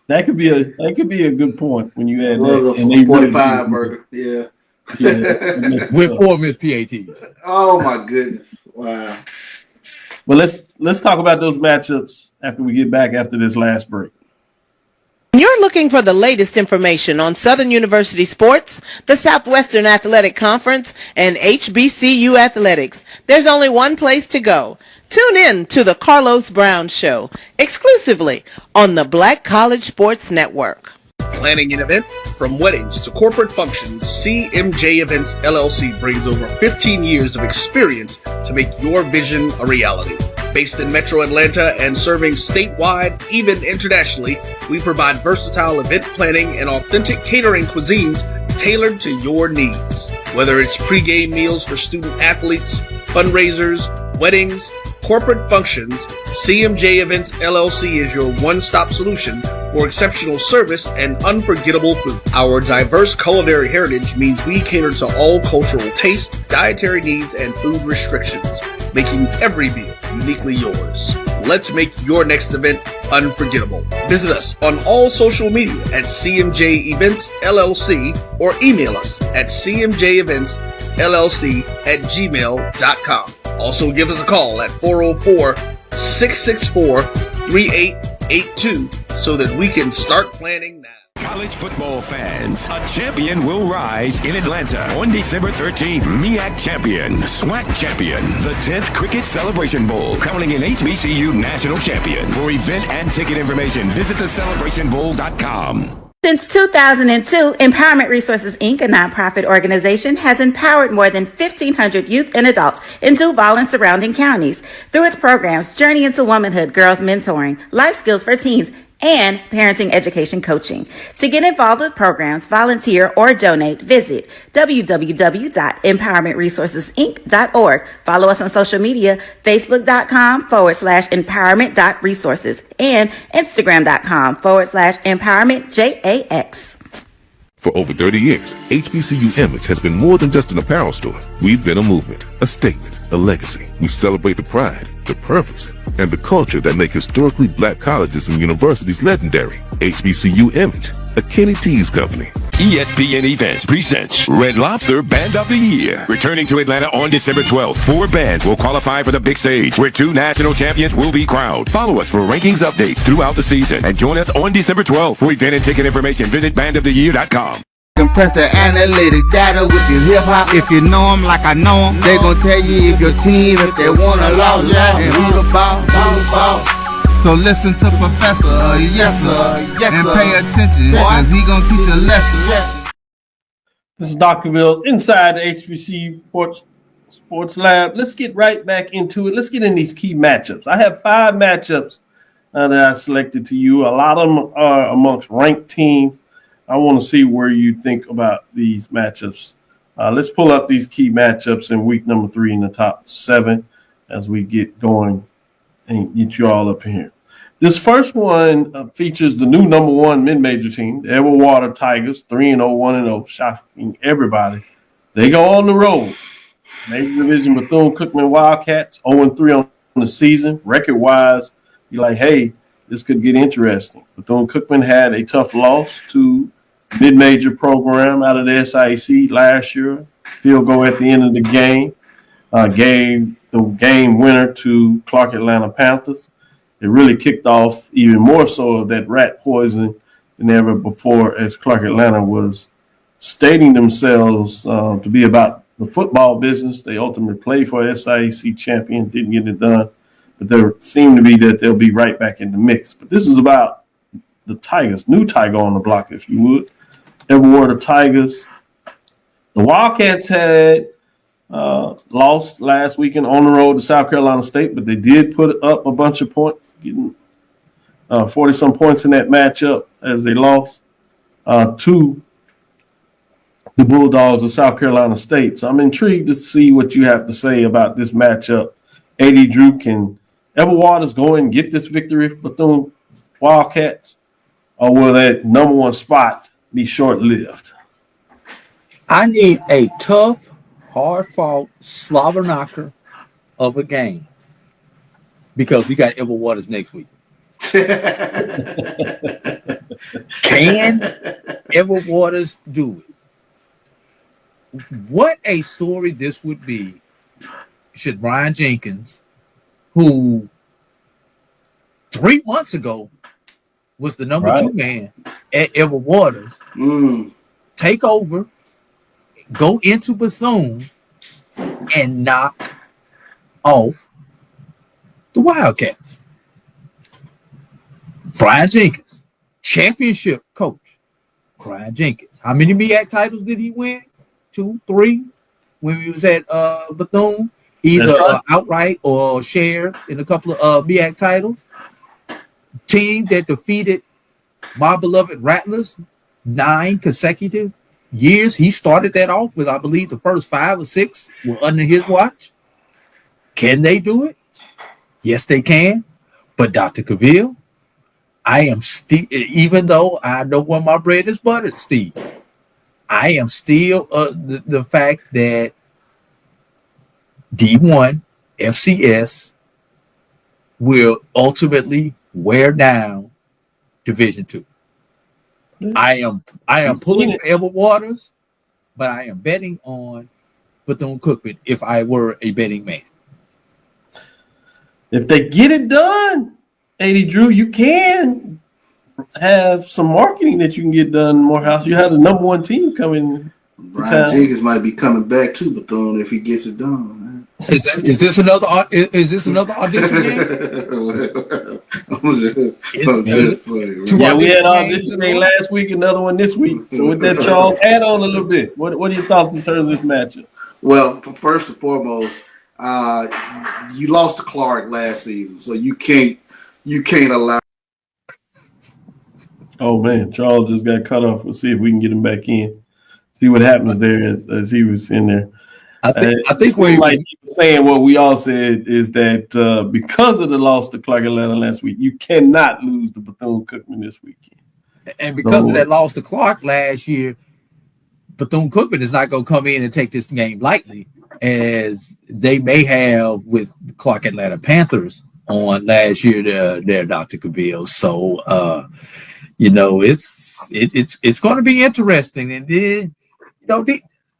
That could be a good point when you add it was that. A 45 burger, yeah. With 4 missed PATs. Oh my goodness! Wow. Well, let's talk about those matchups after we get back after this last break. You're looking for the latest information on Southern University sports, the Southwestern Athletic Conference, and HBCU athletics. There's only one place to go. Tune in to the Carlos Brown Show, exclusively on the Black College Sports Network. Planning an event? From weddings to corporate functions, CMJ Events LLC brings over 15 years of experience to make your vision a reality. Based in Metro Atlanta and serving statewide, even internationally, we provide versatile event planning and authentic catering cuisines tailored to your needs. Whether it's pre-game meals for student athletes, fundraisers, weddings, corporate functions, CMJ Events LLC is your one-stop solution for exceptional service and unforgettable food. Our diverse culinary heritage means we cater to all cultural taste, dietary needs, and food restrictions, making every meal uniquely yours. Let's make your next event unforgettable. Visit us on all social media at CMJ Events LLC or email us at cmjeventsllc@gmail.com. Also give us a call at 404-664-3882 so that we can start planning now. College football fans, a champion will rise in Atlanta on December 13th. MEAC champion, SWAC champion, the 10th Cricket Celebration Bowl, crowning an HBCU national champion. For event and ticket information, visit thecelebrationbowl.com. Since 2002, Empowerment Resources, Inc., a nonprofit organization, has empowered more than 1,500 youth and adults in Duval and surrounding counties. Through its programs, Journey into Womanhood, Girls Mentoring, Life Skills for Teens, and Parenting Education Coaching. To get involved with programs, volunteer, or donate, visit www.empowermentresourcesinc.org. Follow us on social media, facebook.com/empowerment.resources and instagram.com/empowermentjax. For over 30 years, HBCU Image has been more than just an apparel store. We've been a movement, a statement, a legacy. We celebrate the pride, the purpose, and the culture that make historically black colleges and universities legendary. HBCU Image, a Kenny T's company. ESPN Events presents Red Lobster Band of the Year. Returning to Atlanta on December 12th, 4 bands will qualify for the big stage, where 2 national champions will be crowned. Follow us for rankings updates throughout the season, and join us on December 12th. For event and ticket information, visit bandoftheyear.com. Compress the analytic data with your hip hop. If you know them like I know them, they gon' tell you if your team, if they wanna lose, and who the ball. So listen to Professor, yes sir, and pay attention, cause he gon' teach a lesson. This is Dr. Cavil inside the HBCU Sports Lab. Let's get right back into it. Let's get in these key matchups. I have 5 matchups that I selected to you. A lot of them are amongst ranked teams. I want to see where you think about these matchups. Let's pull up these key matchups in week number 3 in the top 7 as we get going and get you all up in here. This first one features the new number 1 mid-major team, the Everwater Tigers, 3-0, 1-0, shocking everybody. They go on the road. Major Division Bethune-Cookman Wildcats, 0-3 on the season. Record-wise, you're like, hey, this could get interesting. Bethune-Cookman had a tough loss to mid-major program out of the SIAC last year. Field goal at the end of the game. Gave the game winner to Clark Atlanta Panthers. It really kicked off even more so of that rat poison than ever before, as Clark Atlanta was stating themselves to be about the football business. They ultimately played for SIAC champion, didn't get it done. But there seemed to be that they'll be right back in the mix. But this is about the Tigers, new Tiger on the block, if you would. Everwater Tigers. The Wildcats had lost last weekend on the road to South Carolina State, but they did put up a bunch of points, getting 40-some points in that matchup as they lost to the Bulldogs of South Carolina State. So I'm intrigued to see what you have to say about this matchup. A.D. Drew, can Everwaters go and get this victory for Bethune Wildcats, or will that number 1 spot be short-lived? I need a tough, hard-fought slobber knocker of a game because we got Everwaters next week. Can Everwaters do it? What a story this would be should Brian Jenkins, who 3 months ago was the number 2 man at Everwaters, take over, go into Bethune, and knock off the Wildcats. Brian Jenkins, championship coach. Brian Jenkins. How many MEAC titles did he win? 2, 3 when he was at Bethune, either outright or shared in a couple of MEAC titles. Team that defeated my beloved Rattlers 9 consecutive years. He started that off with, I believe, the first 5 or 6 were under his watch. Can they do it? Yes, they can. But Dr. Cavil, I am still, even though I know where my bread is buttered, Steve, I am still the fact that D1 FCS will ultimately wear down Division II. I am pulling for Edward Waters, but I am betting on Bethune-Cookman if I were a betting man. If they get it done, 80 Drew, you can have some marketing that you can get done in Morehouse. You have the number 1 team coming. Brian Jenkins might be coming back to Bethune if he gets it done. Man. Is this another audition game? We had audition day last week, another one this week. So with that, Charles, add on a little bit. What are your thoughts in terms of this matchup? Well, first and foremost, you lost to Clark last season, so you can't allow. Oh man, Charles just got cut off. We'll see if we can get him back in. See what happens there as he was in there. I think he was saying what we all said is that because of the loss to Clark Atlanta last week, you cannot lose to Bethune-Cookman this weekend. And because of that loss to Clark last year, Bethune-Cookman is not going to come in and take this game lightly, as they may have with Clark Atlanta Panthers on last year. Their Dr. Cavil. So it's going to be interesting. And then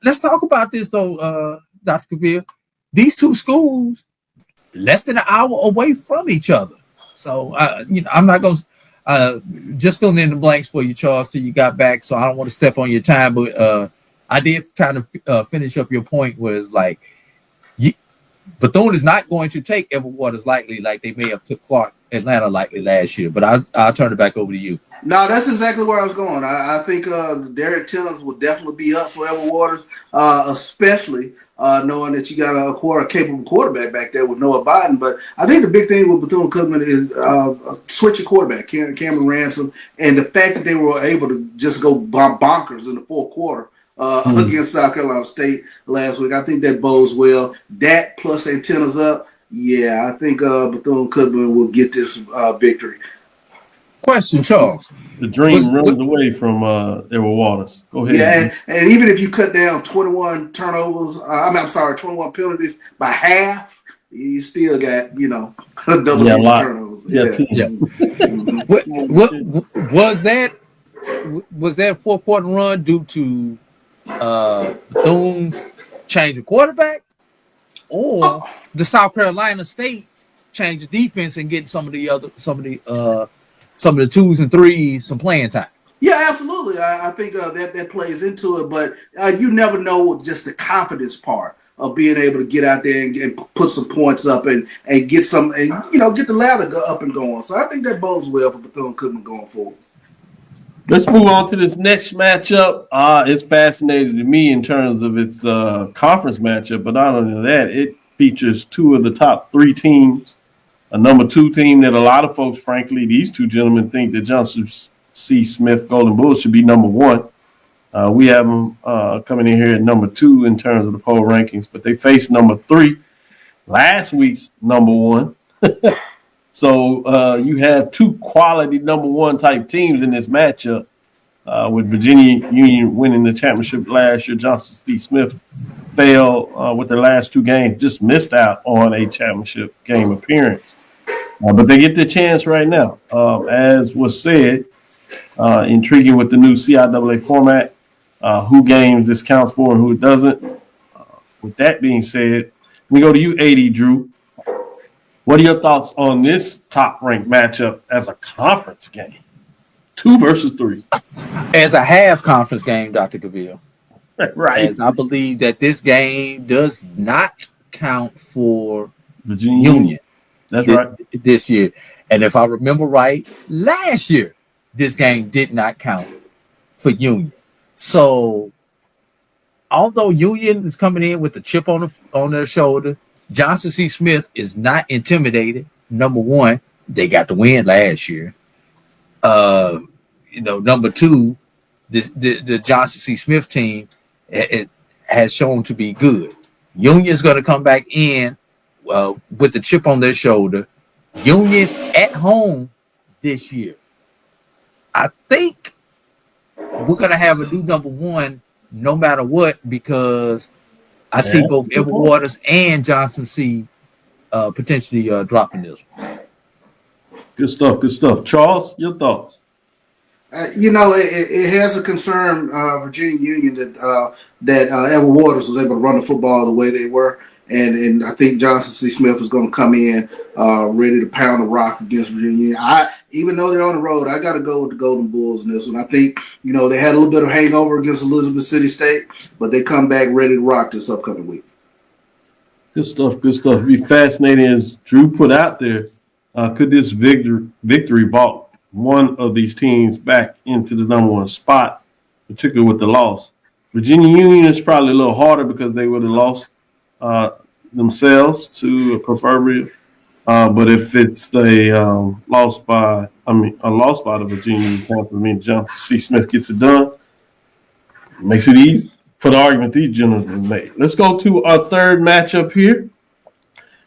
let's talk about this though, Dr. Cavil. These two schools less than an hour away from each other. So I'm not going to just filling in the blanks for you, Charles, till you got back. So I don't want to step on your time, but I did kind of finish up your point was like Bethune is not going to take Edward Waters lightly like they may have took Clark Atlanta lightly last year. But I'll turn it back over to you. No, that's exactly where I was going. I think Derek Tennants will definitely be up for Edward Waters, especially knowing that you got a capable quarterback back there with Noah Biden. But I think the big thing with Bethune-Cookman is switching quarterback, Cameron Ransom, and the fact that they were able to just go bonkers in the fourth quarter against South Carolina State last week. I think that bodes well. That plus antennas up, yeah, I think Bethune-Cookman will get this victory. Question, Charles. The dream runs away from Edward Waters. Go ahead. Yeah, and even if you cut down 21 turnovers, 21 penalties by half, you still got, double digit turnovers. Yeah. Was that fourth quarter run due to Bethune change the quarterback, or the South Carolina State change the defense and get some of the 2s and 3s some playing time? Yeah, absolutely. I think that plays into it, but you never know just the confidence part of being able to get out there and put some points up and get some, and get the lather up and going. So I think that bodes well for Bethune-Cookman going forward. Let's move on to this next matchup. It's fascinating to me in terms of its conference matchup, but not only that, it features 2 of the top 3 teams. A number 2 team that a lot of folks, frankly, these 2 gentlemen think that Johnson C. Smith Golden Bulls should be number 1. We have them coming in here at number 2 in terms of the poll rankings, but they faced number 3, last week's number 1. So you have 2 quality number 1 type teams in this matchup, with Virginia Union winning the championship last year. Johnson C. Smith failed with their last 2 games, just missed out on a championship game appearance. But they get the chance right now. As was said, intriguing with the new CIAA format, who games this counts for and who doesn't. With that being said, we go to you, AD Drew. What are your thoughts on this top-ranked matchup as a conference game? 2 versus 3. As a half conference game, Dr. Cavil. Right. As I believe that this game does not count for Virginia Union. That's right. This year. And if I remember right, last year, this game did not count for Union. So, although Union is coming in with the chip on their shoulder, Johnson C. Smith is not intimidated. Number one, they got the win last year. Number two, the Johnson C. Smith team it has shown to be good. Union's going to come back in with the chip on their shoulder. Union at home this year. I think we're going to have a new number one no matter what, because I see both Edward Waters and Johnson C. Potentially dropping this one. Good stuff. Good stuff. Charles, your thoughts? It has a concern, Virginia Union, that Edward Waters was able to run the football the way they were. And I think Johnson C. Smith is going to come in ready to pound the rock against Virginia. Even though they're on the road, I got to go with the Golden Bulls in this one. I think, they had a little bit of hangover against Elizabeth City State, but they come back ready to rock this upcoming week. Good stuff. Good stuff. It'd be fascinating, as Drew put out there. Could this victory vault one of these teams back into the number one spot, particularly with the loss? Virginia Union is probably a little harder because they would have lost themselves to a proverbial. But if it's a loss by the Virginia Panthers, Johnson C. Smith gets it done. Makes it easy for the argument these gentlemen made. Let's go to our third matchup here.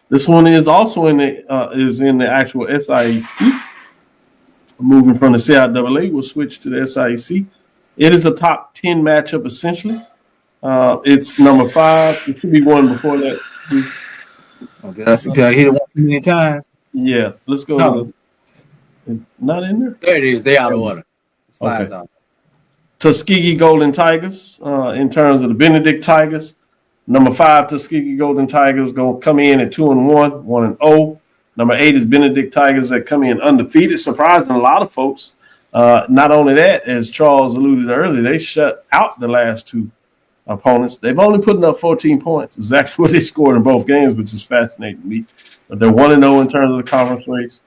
This one is also in the actual SIAC. Moving from the CIAA, we'll switch to the SIAC. It is a top 10 matchup essentially. It's number 5. It should be one before that. Okay, I hit it one too many times. Yeah, let's go. No. Not in there? There it is. They out of order. Okay. Out. Tuskegee Golden Tigers, in terms of the Benedict Tigers. Number 5, Tuskegee Golden Tigers going to come in at 2-1, 1-0. Number 8 is Benedict Tigers that come in undefeated, surprising a lot of folks. Not only that, as Charles alluded earlier, they shut out the last two opponents. They've only put up 14 points, exactly what they scored in both games, which is fascinating to me. But they're 1-0 in terms of the conference race.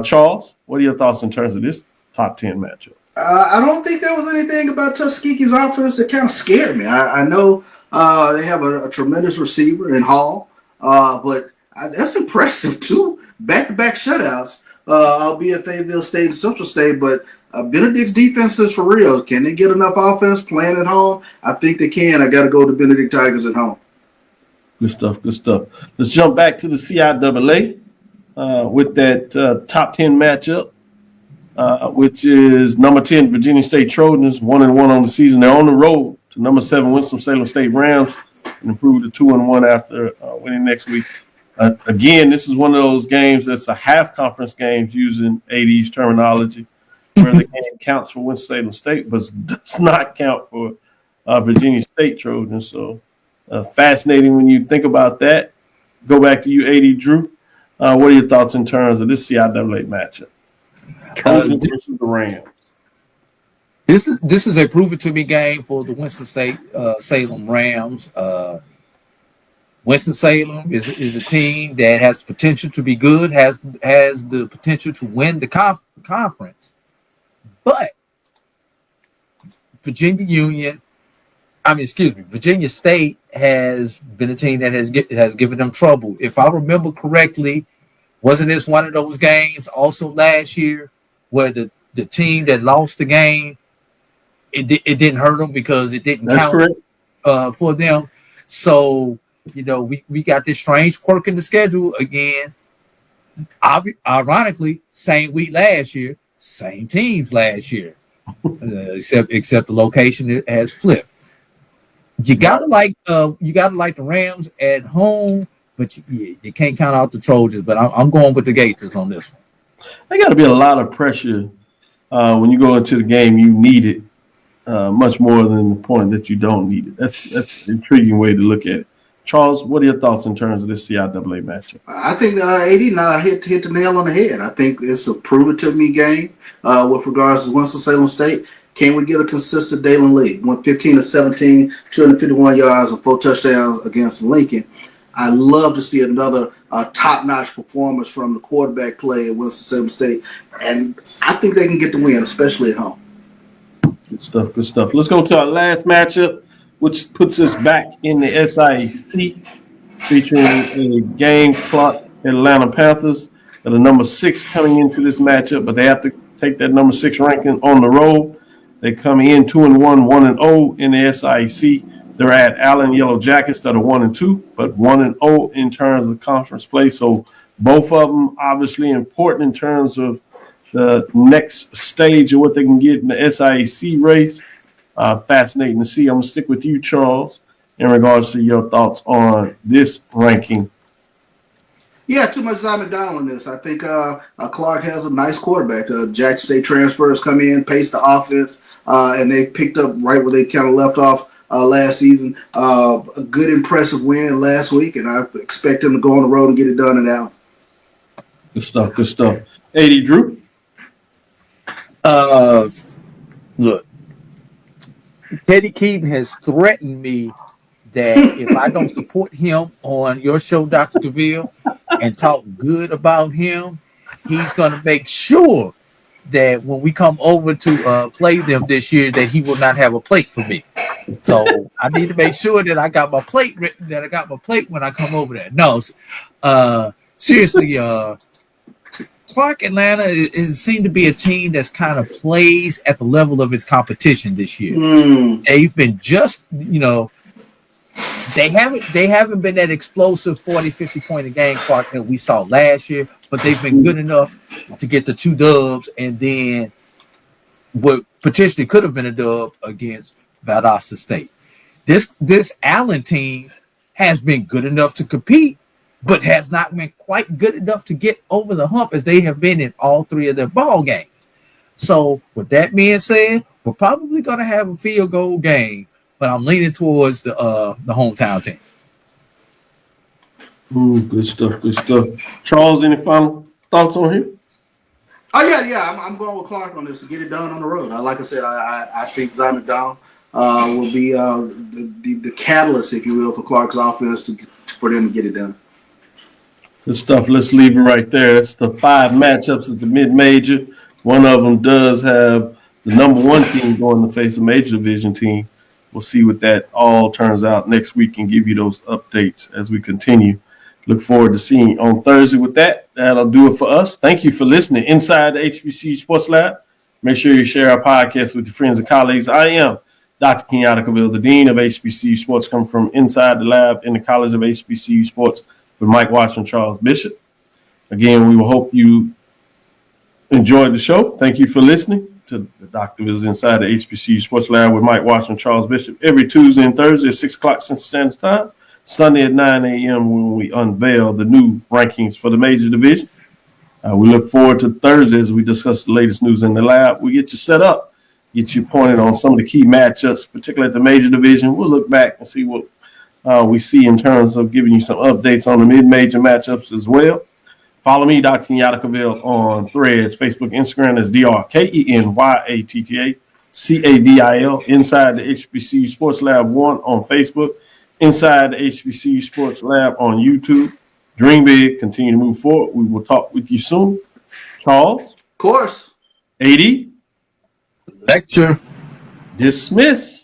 Charles, what are your thoughts in terms of this top 10 matchup? I don't think there was anything about Tuskegee's offense that kind of scared me. I know they have a tremendous receiver in Hall, but that's impressive too. Back-to-back shutouts, albeit Fayetteville State and Central State, but Benedict's defense is for real. Can they get enough offense playing at home? I think they can. I got to go to Benedict Tigers at home. Good stuff. Good stuff. Let's jump back to the CIAA with that top 10 matchup, which is number 10 Virginia State Trojans, 1-1 on the season. They're on the road to number 7 Winston-Salem State Rams and improved to 2-1 after winning next week. Again, this is one of those games that's a half conference games using AD's terminology, where the game counts for Winston-Salem State, but does not count for Virginia State Trojans. So fascinating when you think about that. Go back to you, AD Drew. What are your thoughts in terms of this CIAA matchup? Trojans versus the Rams. This is a prove it to me game for the Winston-Salem Rams. Winston-Salem is a team that has the potential to be good, has the potential to win the conference. But Virginia State has been a team that has given them trouble. If I remember correctly, wasn't this one of those games also last year where the team that lost the game, it didn't hurt them because it didn't count for them. So, we got this strange quirk in the schedule again. Ironically, same week last year, same teams last year, except the location has flipped. You gotta like the Rams at home, but you can't count out the Trojans. But I'm going with the Gators on this one. There got to be a lot of pressure when you go into the game. You need it much more than the point that you don't need it. That's an intriguing way to look at it. Charles, what are your thoughts in terms of this CIAA matchup? I think AD hit the nail on the head. I think it's a prove-it-to-me game with regards to Winston-Salem State. Can we get a consistent Dalen Lee? Went 15 of 17, 251 yards and 4 touchdowns against Lincoln. I love to see another top-notch performance from the quarterback play at Winston-Salem State, and I think they can get the win, especially at home. Good stuff, good stuff. Let's go to our last matchup, which puts us back in the SIAC, featuring a game clock Atlanta Panthers at a number 6 coming into this matchup, but they have to take that number 6 ranking on the road. They come in 2-1, 1-0 in the SIAC. They're at Allen Yellow Jackets that are 1-2, but 1-0 in terms of conference play. So both of them obviously important in terms of the next stage of what they can get in the SIAC race. Fascinating to see. I'm going to stick with you, Charles, in regards to your thoughts on this ranking. Yeah, too much Simon down on this. I think Clark has a nice quarterback. Jackson State transfers come in, pace the offense, and they picked up right where they kind of left off last season. A good, impressive win last week, and I expect them to go on the road and get it done in Allen. Good stuff, good stuff. 80 Drew? Look, Teddy Keaton has threatened me that if I don't support him on your show, Dr. Cavil, and talk good about him, he's going to make sure that when we come over to play them this year, that he will not have a plate for me. So I need to make sure that I got my plate written, that I got my plate when I come over there. No, seriously, Clark Atlanta is seemed to be a team that's kind of plays at the level of its competition this year. They've been just, they haven't been that explosive 40, 50 point a game Clark that we saw last year, but they've been good enough to get the 2 dubs and then what potentially could have been a dub against Valdosta State. This Allen team has been good enough to compete, but has not been quite good enough to get over the hump as they have been in all 3 of their ball games. So with that being said, we're probably going to have a field goal game, but I'm leaning towards the hometown team. Good stuff, good stuff. Charles, any final thoughts on him? Oh, yeah. I'm going with Clark on this to get it done on the road. Like I said, I think Simon Down will be the catalyst, if you will, for Clark's offense for them to get it done. Good stuff. Let's leave it right there. That's the 5 matchups at the mid-major. One of them does have the number 1 team going to face a major division team. We'll see what that all turns out next week and give you those updates as we continue. Look forward to seeing you on Thursday with that. That'll do it for us. Thank you for listening inside the HBCU Sports Lab. Make sure you share our podcast with your friends and colleagues. I am Dr. Kenyatta Cavil, the Dean of HBCU Sports, coming from inside the lab in the College of HBCU Sports with Mike Watson and Charles Bishop. Again, we will hope you enjoyed the show. Thank you for listening to the Dr. Cavil inside the HBCU Sports Lab with Mike Watson and Charles Bishop every Tuesday and Thursday at 6 o'clock Central Standard Time, Sunday at 9 a.m. when we unveil the new rankings for the major division. We look forward to Thursday as we discuss the latest news in the lab. We get you set up, get you pointed on some of the key matchups, particularly at the major division. We'll look back and see what we see in terms of giving you some updates on the mid-major matchups as well. Follow me, Dr. Kenyatta Cavil, on Threads, Facebook, Instagram as DrKenyattaCavil, inside the HBCU Sports Lab 1 on Facebook, inside the HBCU Sports Lab on YouTube. Dream big, continue to move forward. We will talk with you soon. Charles? Of course. 80? Lecture. Dismiss.